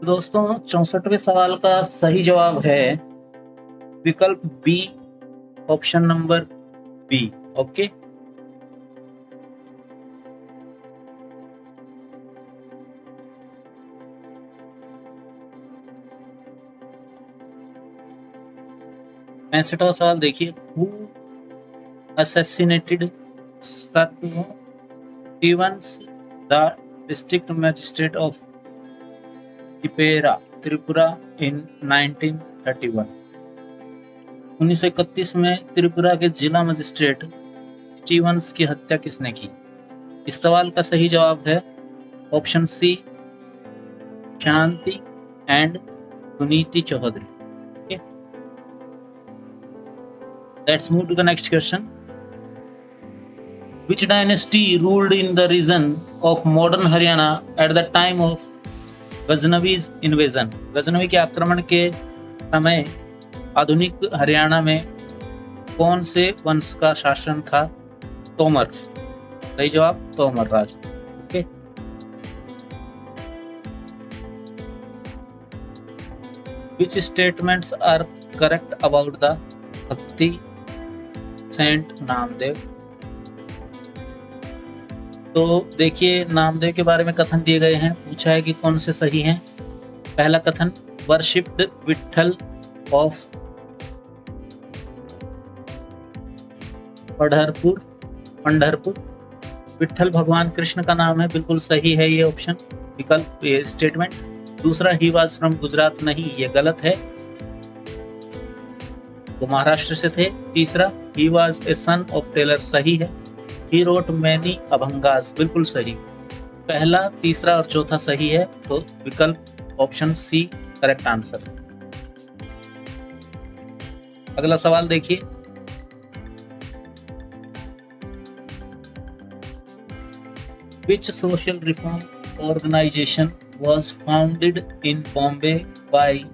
दोस्तों 64वें सवाल का सही जवाब है विकल्प बी, ऑप्शन नंबर बी। ओके, पैंसठवां सवाल देखिए, who assassinated Satya Stevens, the district magistrate of Kipera, Tripura in 1931। 1931 में त्रिपुरा के जिला मजिस्ट्रेट स्टीवंस की हत्या किसने की? इस सवाल का सही जवाब है option C, Shanti and Suniti Chaudhary. Okay. Let's move to the next question. Which dynasty ruled in the region of modern Haryana at the time of Ghaznavi's invasion? Ghaznavi के आक्रमण के समय आधुनिक हरियाणा में कौन से वंश का शासन था? तोमर। सही जवाब तोमर राज। Okay, Which statements are correct about the Bhakti saint Namdev? तो देखिए नामदेव के बारे में कथन दिए गए हैं, पूछा है कि कौन से सही हैं। पहला कथन, वर्शिप्ड विठल ऑफ पंढरपुर। विठल भगवान कृष्ण का नाम है, बिल्कुल सही है ये ऑप्शन, विकल्प ये स्टेटमेंट। दूसरा, ही वाज फ्रॉम गुजरात, नहीं ये गलत है, वो महाराष्ट्र से थे। तीसरा, he was a son of tailor, सही है। ही रोट मैनी अभंगास, बिल्कुल सही। पहला, तीसरा और चौथा सही है, तो विकल्प ऑप्शन सी करेक्ट आंसर। अगला सवाल देखिए, Which social reform organization was founded in Bombay by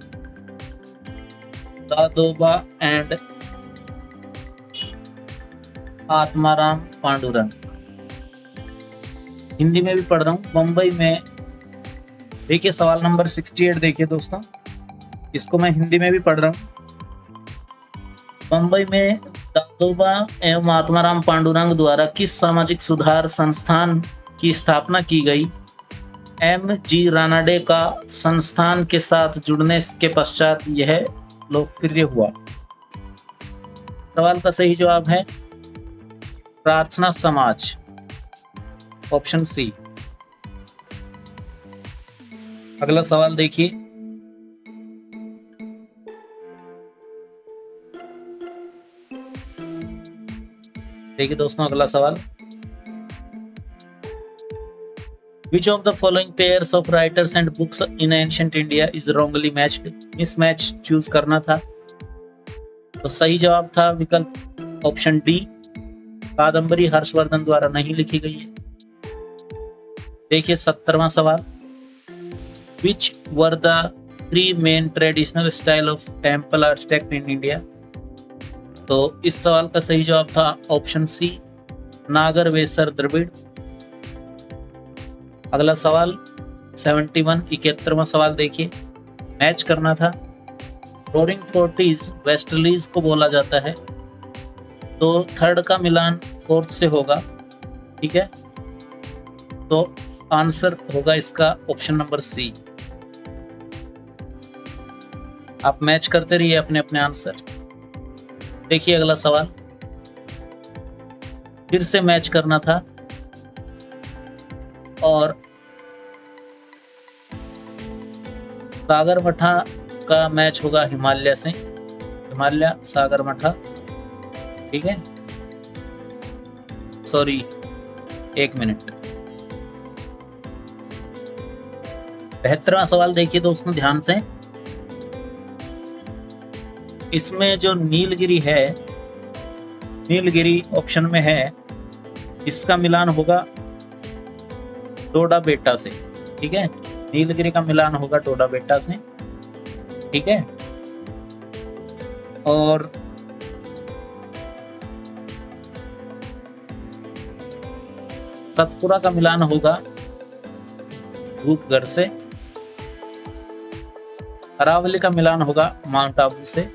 Dadoba and Atmaram Pandurang? Hindi में भी पढ़ रहा हूँ, बम्बई में। देखिए सवाल नंबर 68 देखिए दोस्तों, इसको मैं हिंदी में भी पढ़ रहा हूँ। बम्बई में दादोबा एवं आत्माराम पांडुरंग द्वारा किस सामाजिक सुधार संस्थान की स्थापना की गई? M.G. रानाडे का संस्थान के साथ जुड़ने के पश्चात यह लोकप्रिय हुआ। सवाल का सही जवाब है प्रार्थना समाज, ऑप्शन सी। अगला सवाल देखिए, दोस्तों अगला सवाल, Which of the following pairs of writers and books in ancient India is wrongly matched? Mismatch choose करना था। तो सही जवाब था विकल्प ऑप्शन डी, कादम्बरी हर्षवर्धन द्वारा नहीं लिखी गई है। देखिए 17वां सवाल, which were the 3 main traditional style of temple architect in India. तो इस सवाल का सही जवाब था ऑप्शन सी, नागर, वेसर, द्रविड़। अगला सवाल 71वां सवाल देखिए, मैच करना था। रोरिंग फोर्टीज वेस्टर्लीज को बोला जाता है, तो थर्ड का मिलान फोर्थ से होगा, ठीक है। तो आंसर होगा इसका ऑप्शन नंबर सी। आप मैच करते रहिए अपने अपने आंसर। देखिए अगला सवाल, फिर से मैच करना था और सागरमठा का मैच होगा हिमालय से, हिमालय सागरमठा, ठीक है। सॉरी, एक मिनट। 72वां सवाल देखिए दोस्तों ध्यान से। इसमें जो नीलगिरी है, नीलगिरी ऑप्शन में है, इसका मिलान होगा डोडा बेटा से, ठीक है। नीलगिरी का मिलान होगा डोडा बेटा से, ठीक है। और सतपुरा का मिलान होगा धूपगढ़ से, अरावली का मिलान होगा माउंट आबू से,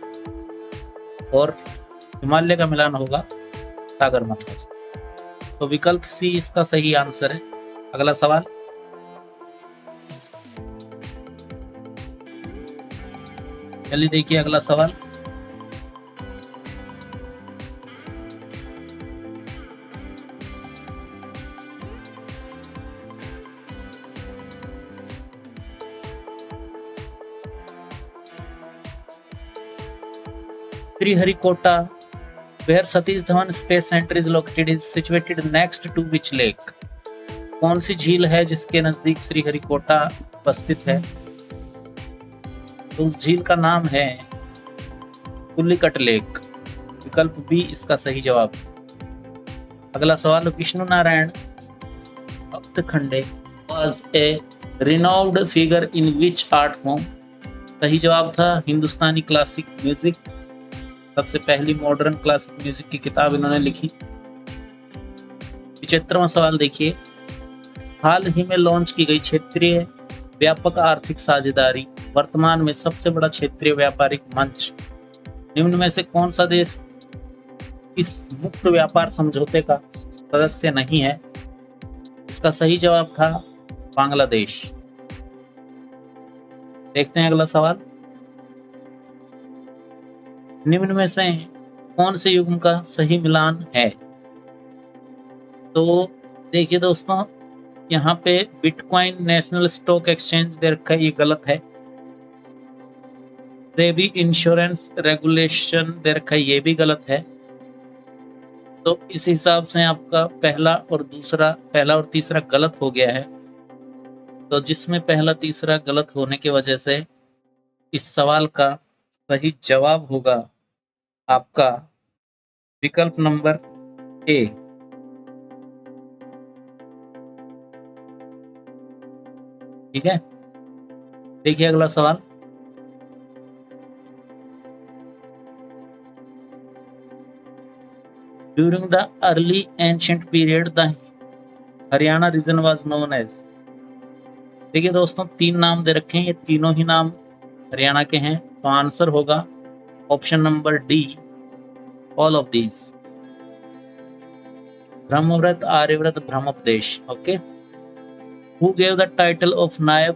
और हिमालय का मिलान होगा सागरमाथा से। तो विकल्प सी इसका सही आंसर है। अगला सवाल, चलिए देखिए अगला सवाल। Sriharikota, where Satish Dhawan Space Center is located, is situated next to which lake? कौन सी झील है जिसके नजदीक श्रीहरिकोटा उपस्थित है? तो उस झील का नाम है पुलिकट लेक। विकल्प बी इसका सही जवाब। अगला सवाल, Vishnu Narayan भक्तखंडे was a renowned figure in which art form? सही जवाब था हिंदुस्तानी क्लासिक म्यूजिक। सबसे पहली मॉडर्न क्लासिक म्यूजिक की किताब इन्होंने लिखी। 75वां सवाल देखिए, हाल ही में लॉन्च की गई क्षेत्रीय व्यापक आर्थिक साझेदारी वर्तमान में सबसे बड़ा क्षेत्रीय व्यापारिक मंच निम्न में से कौन सा देश इस मुक्त व्यापार समझौते का सदस्य नहीं है? इसका सही जवाब था बांग्लादेश। देखते हैं अगला सवाल, निम्न में से कौन से युग्म का सही मिलान है? तो देखिए दोस्तों, यहाँ पे बिटकॉइन नेशनल स्टॉक एक्सचेंज दे रखा है, ये गलत है। सेबी इंश्योरेंस रेगुलेशन दे रखा है, ये भी गलत है। तो इस हिसाब से आपका पहला और तीसरा गलत हो गया है। तो जिसमें पहला तीसरा गलत होने की वजह से इस सवाल का सही जवाब होगा आपका विकल्प नंबर ए। ठीक है, देखिए अगला सवाल, during the early ancient period the Haryana region was known as. देखिए दोस्तों, 3 नाम दे रखे हैं, ये तीनों ही नाम हरियाणा के हैं। तो आंसर होगा option number D, all of these. Brahmavarta, Aryavarta, Brahmopadesh. Okay, who gave the title of Naib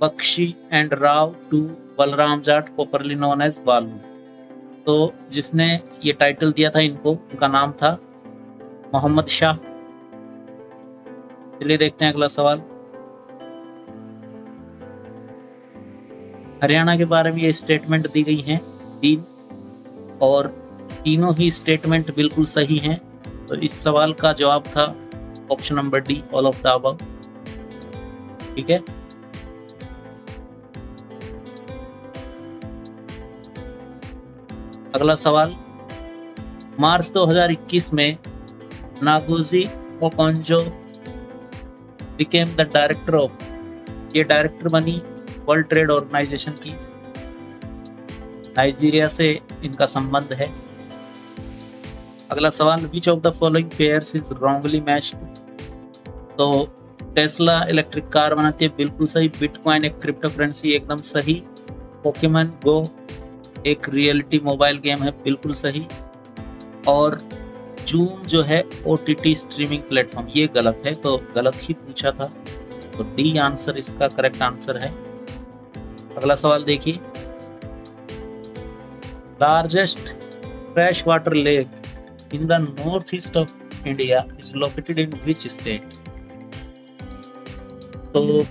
Bakhshi and Rao to Balram Jat popularly known as Balu. तो जिसने ये टाइटल दिया था इनको, उनका नाम था मोहम्मद शाह। चलिए देखते हैं अगला सवाल। हरियाणा के बारे में ये स्टेटमेंट दी गई हैं 3, और तीनों ही स्टेटमेंट बिल्कुल सही हैं। तो इस सवाल का जवाब था option number D, all of the above. ठीक है, अगला सवाल, मार्च 2021 में Ngozi Okonjo became the director of, ये डायरेक्टर बनी वर्ल्ड ट्रेड ऑर्गेनाइजेशन की। नाइजीरिया से इनका संबंध है। अगला सवाल, which of the following pairs is wrongly matched, तो टेस्ला इलेक्ट्रिक कार बनाती है, बिल्कुल सही। बिटकॉइन एक क्रिप्टो करेंसी, एकदम सही। पोकेमन गो एक रियलिटी मोबाइल गेम है, बिल्कुल सही। और जूम जो है OTT स्ट्रीमिंग प्लेटफॉर्म, ये गलत है, तो गलत ही पूछा था, तो डी आंसर इसका करेक्ट आंसर है। अगला सवाल देखिए, largest fresh water lake in the north east of India is located in which state, तो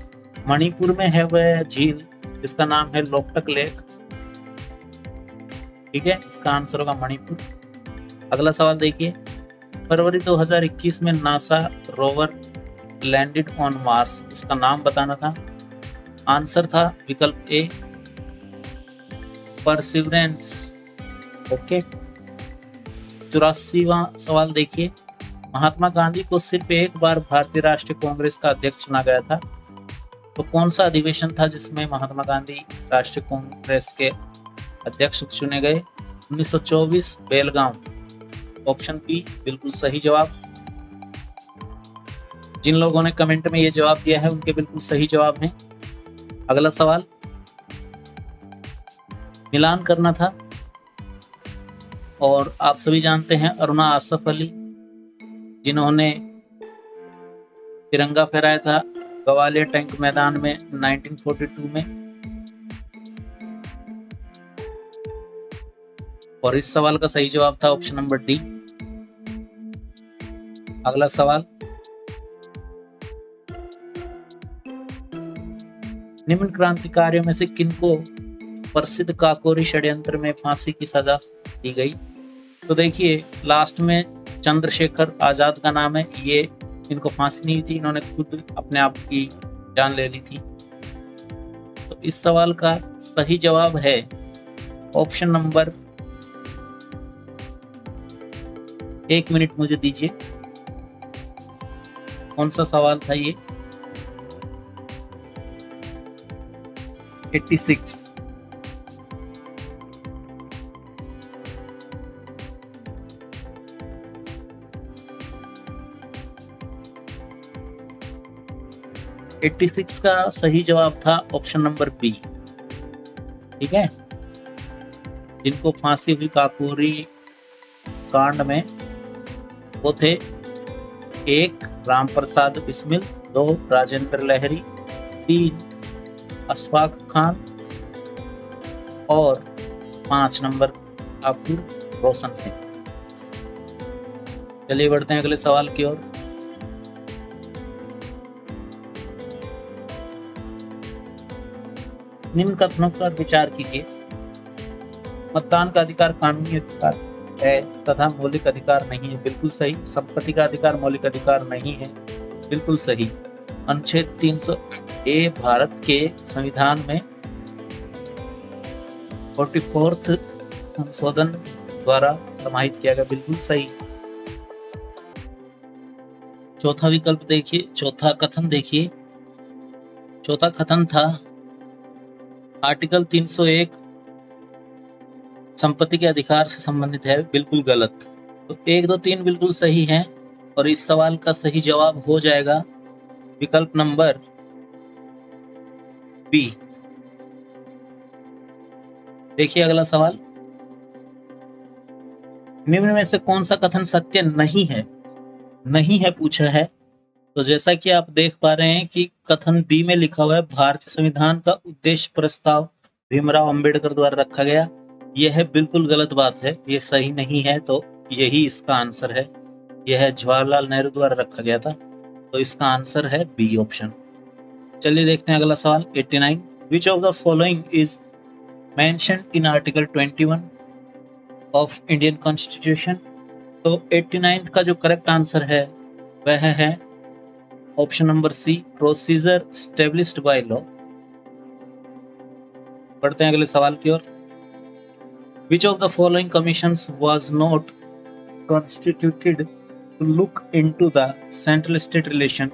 मणिपुर में है वह झील जिसका नाम है लोकटक लेक, ठीक है, इसका आंसर होगा मणिपुर। अगला सवाल देखिए, फरवरी 2021 में NASA rover landed on Mars, इसका नाम बताना था। आंसर था विकल्प ए, परसिवरेंस। ओके। 84वां सवाल देखिए, महात्मा गांधी को सिर्फ एक बार भारतीय राष्ट्रीय कांग्रेस का अध्यक्ष चुना गया था, तो कौन सा अधिवेशन था जिसमें महात्मा गांधी राष्ट्रीय कांग्रेस के अध्यक्ष चुने गए? 1924 बेलगांव, ऑप्शन बी बिल्कुल सही जवाब। जिन लोगों ने कमेंट में ये जवाब दिया है उनके बिल्कुल सही जवाब हैं। अगला सवाल, मिलान करना था, और आप सभी जानते हैं अरुणा आसफ अली, जिन्होंने तिरंगा फहराया था ग्वालियर टैंक मैदान में 1942 में। और इस सवाल का सही जवाब था ऑप्शन नंबर डी। अगला सवाल, निम्न क्रांतिकारियों में से किनको प्रसिद्ध काकोरी षड्यंत्र में फांसी की सजा दी गई? तो देखिए, लास्ट में चंद्रशेखर आजाद का नाम है, ये इनको फांसी नहीं थी, इन्होंने खुद अपने आप की जान ले ली थी। तो इस सवाल का सही जवाब है ऑप्शन नंबर, 1 मिनट मुझे दीजिए, कौन सा सवाल था ये? 86। का सही जवाब था ऑप्शन नंबर बी, ठीक है। जिनको फांसी हुई काकोरी कांड में, वो थे 1 राम प्रसाद बिस्मिल, 2 राजेंद्र लहरी, 3 अशफाक खान, और 5 नंबर ठाकुर रोशन सिंह। चलिए बढ़ते हैं अगले सवाल की ओर। निम्न कथनों पर विचार कीजिए, मतदान का अधिकार कानूनी अधिकार है तथा मौलिक अधिकार नहीं है, बिल्कुल सही। संपत्ति का अधिकार मौलिक अधिकार नहीं है, बिल्कुल सही। अनुच्छेद 300A भारत के संविधान में 44th संशोधन द्वारा समाहित किया गया, बिल्कुल सही। चौथा विकल्प देखिए, चौथा कथन देखिए, चौथा कथन था आर्टिकल 301 संपत्ति के अधिकार से संबंधित है, बिल्कुल गलत। तो 1, 2, 3 बिल्कुल सही हैं, और इस सवाल का सही जवाब हो जाएगा विकल्प नंबर बी। देखिए अगला सवाल, निम्न में से कौन सा कथन सत्य नहीं है? नहीं है पूछा है, तो जैसा कि आप देख पा रहे हैं कि कथन बी में लिखा हुआ है, भारतीय संविधान का उद्देश्य प्रस्ताव भीमराव अंबेडकर द्वारा रखा गया। यह बिल्कुल गलत बात है, ये सही नहीं है, तो यही इसका आंसर है। यह जवाहरलाल नेहरू द्वारा रखा गया था, तो इसका आंसर है बी ऑप्शन। चलिए देखते हैं अगला सवाल 89, which of the following is mentioned in article 21 of Indian constitution? तो 89 का जो करेक्ट आंसर है वह है option number C, procedure established by law. बढ़ते हैं अगले सवाल की ओर। Which of the following commissions was not constituted to look into the central state relation?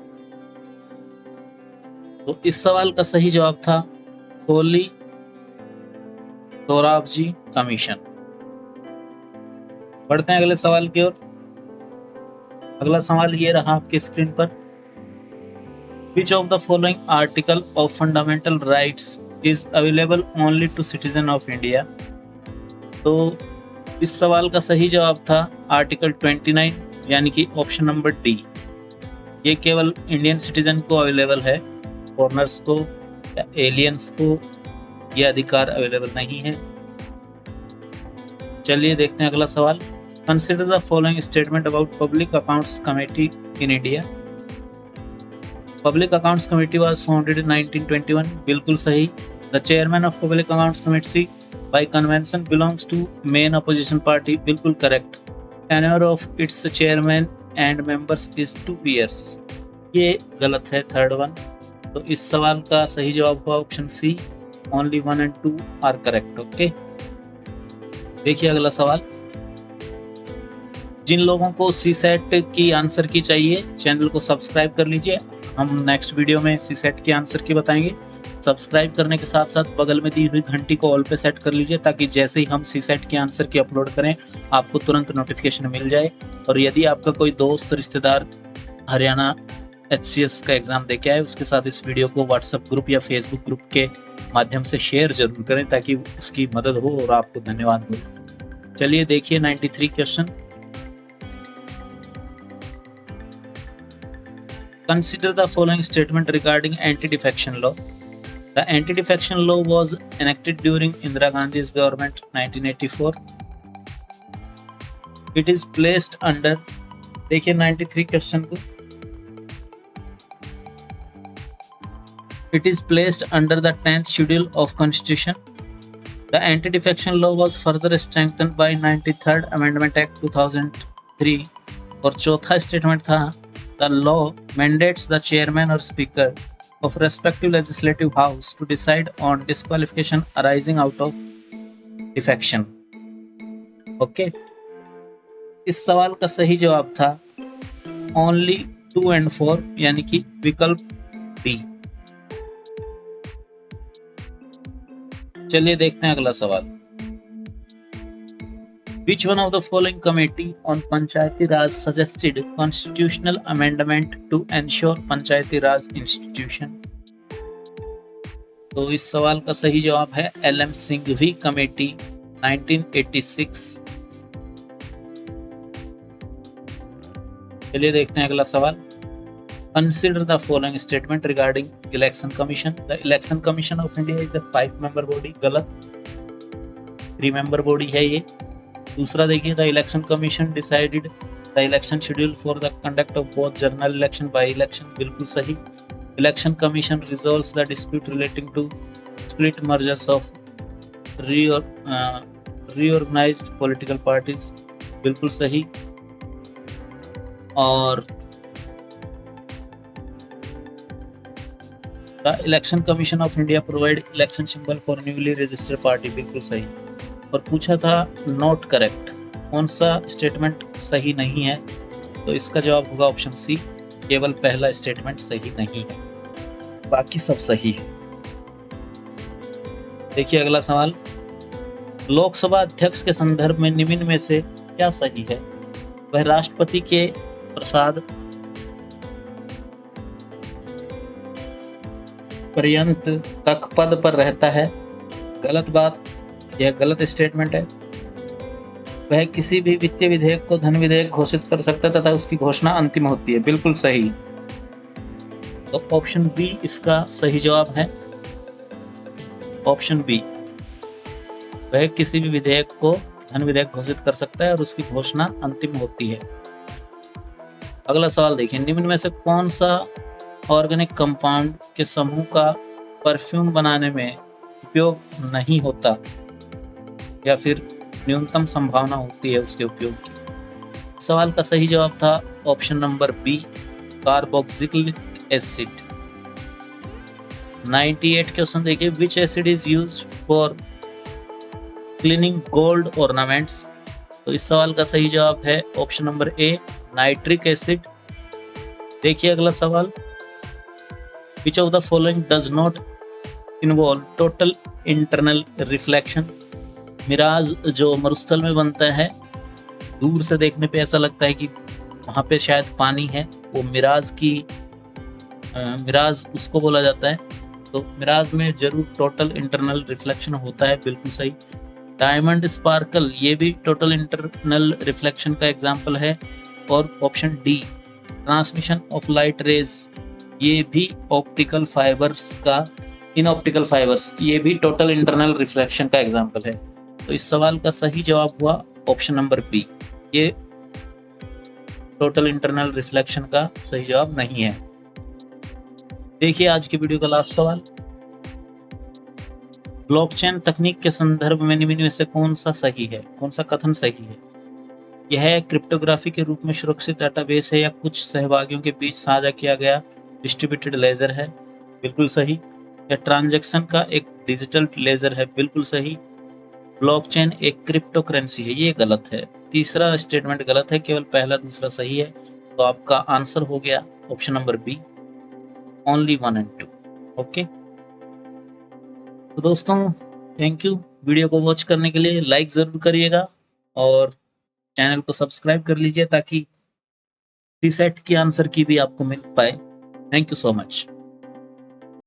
तो इस सवाल का सही जवाब था होली सोराबजी कमीशन। बढ़ते हैं अगले सवाल की ओर। अगला सवाल ये रहा आपके स्क्रीन पर। Which of the following article of fundamental rights is available only to citizen of India? तो इस सवाल का सही जवाब था आर्टिकल 29 यानी कि ऑप्शन नंबर डी। ये केवल इंडियन सिटीजन को अवेलेबल है, फॉरेनर्स को या एलियंस को ये अधिकार अवेलेबल नहीं है। चलिए देखते हैं अगला सवाल। Consider the following statement about public accounts committee in India. Public accounts committee was founded in 1921, बिल्कुल सही। The chairman of public accounts committee by convention belongs to main opposition party, बिल्कुल correct. Tenure of its chairman and members is 2 years, ये गलत है, थर्ड वन। तो इस सवाल का सही जवाब हुआ option C, only 1 and 2 are correct. Okay, देखिए अगला सवाल। जिन लोगों को सी सेट की आंसर की चाहिए चैनल को सब्सक्राइब कर लीजिए, हम नेक्स्ट वीडियो में सी सेट के आंसर की बताएंगे। सब्सक्राइब करने के साथ साथ बगल में दी हुई घंटी को ऑल पे सेट कर लीजिए ताकि जैसे ही हम सी सेट के आंसर की अपलोड करें आपको तुरंत नोटिफिकेशन मिल जाए। और यदि आपका कोई दोस्त रिश्तेदार हरियाणा HCS का एग्ज़ाम दे के आए, उसके साथ इस वीडियो को व्हाट्सएप ग्रुप या फेसबुक ग्रुप के माध्यम से शेयर जरूर करें ताकि उसकी मदद हो और आपको धन्यवाद हो। चलिए देखिए 93 question. Consider the following statement regarding anti-defection law. The anti-defection law was enacted during Indira Gandhi's government 1984. It is placed under, देखिए 93 क्वेश्चन को, it is placed under the 10th schedule of Constitution. The anti-defection law was further strengthened by 93rd Amendment Act 2003. और चौथा स्टेटमेंट था The law mandates the chairman or speaker of respective legislative house to decide on disqualification arising out of defection. Okay. इस सवाल का सही जवाब था only 2 and 4 यानी कि विकल्प बी। चलिए देखते हैं अगला सवाल। Which one of the following committee on Panchayati Raj suggested constitutional amendment to ensure Panchayati Raj institution? तो इस सवाल का सही जवाब है LM सिंघवी कमेटी 1986। चलिए देखते हैं अगला सवाल। Consider the following statement regarding Election Commission. The Election Commission of India is a 5-member body, गलत, 3-member body है ये। दूसरा देखिए, the election commission decided the election schedule for the conduct of both general election by election, बिल्कुल सही। Election commission resolves the dispute relating to split mergers of reorganised political parties, बिल्कुल सही। और the election commission of India provide election symbol for newly registered party, बिल्कुल सही। और पूछा था नॉट करेक्ट, कौन सा स्टेटमेंट सही नहीं है, तो इसका जवाब होगा ऑप्शन सी, केवल पहला स्टेटमेंट सही नहीं है, बाकी सब सही है। देखिए अगला सवाल। लोकसभा अध्यक्ष के संदर्भ में निम्न में से क्या सही है? वह राष्ट्रपति के प्रसाद पर्यंत तक पद पर रहता है, गलत बात, यह गलत स्टेटमेंट है। वह किसी भी वित्तीय विधेयक को धन विधेयक घोषित कर सकता है तथा उसकी घोषणा अंतिम होती है, बिल्कुल सही। तो ऑप्शन बी इसका सही जवाब है, ऑप्शन बी। वह किसी भी विधेयक को धन विधेयक घोषित कर सकता है और उसकी घोषणा अंतिम होती है। अगला सवाल देखिए, निम्न में से कौन सा ऑर्गेनिक कंपाउंड के समूह का परफ्यूम बनाने में उपयोग नहीं होता या फिर न्यूनतम संभावना होती है उसके उपयोग की? सवाल का सही जवाब था option number B, carboxylic acid. 98 question देखिए, which acid is used for cleaning gold ornaments. तो इस सवाल का सही जवाब है option number A, nitric acid. देखिए अगला सवाल, which of the following does not involve total internal reflection. Mirage जो मरुस्थल में बनता है, दूर से देखने पे ऐसा लगता है कि वहाँ पे शायद पानी है, वो मिराज उसको बोला जाता है। तो मिराज में जरूर टोटल इंटरनल रिफ्लेक्शन होता है, बिल्कुल सही। डायमंड स्पार्कल, ये भी टोटल इंटरनल रिफ्लेक्शन का एग्जाम्पल है। और option D, transmission of light rays, ये भी ऑप्टिकल फाइबर्स का, इन ऑप्टिकल फाइबर्स, ये भी टोटल इंटरनल रिफ्लेक्शन का एग्जाम्पल है। तो इस सवाल का सही जवाब हुआ ऑप्शन नंबर बी, ये टोटल इंटरनल रिफ्लेक्शन का सही जवाब नहीं है। देखिए आज की वीडियो का लास्ट सवाल, ब्लॉकचेन तकनीक के संदर्भ में निम्न में से कौन सा सही है, कौन सा कथन सही है। यह क्रिप्टोग्राफी के रूप में सुरक्षित डेटाबेस है या कुछ सहभागियों के बीच साझा किया गया डिस्ट्रीब्यूटेड लेजर है, बिल्कुल सही। या ट्रांजैक्शन का एक डिजिटल लेजर है, बिल्कुल सही। ब्लॉकचेन एक क्रिप्टो करेंसी है, ये गलत है। तीसरा स्टेटमेंट गलत है, केवल पहला दूसरा सही है। तो आपका आंसर हो गया option number B, only 1 and 2। Okay, तो दोस्तों थैंक यू वीडियो को वॉच करने के लिए। लाइक ज़रूर करिएगा और चैनल को सब्सक्राइब कर लीजिए ताकि सी सेट की आंसर की भी आपको मिल पाए। Thank you so much.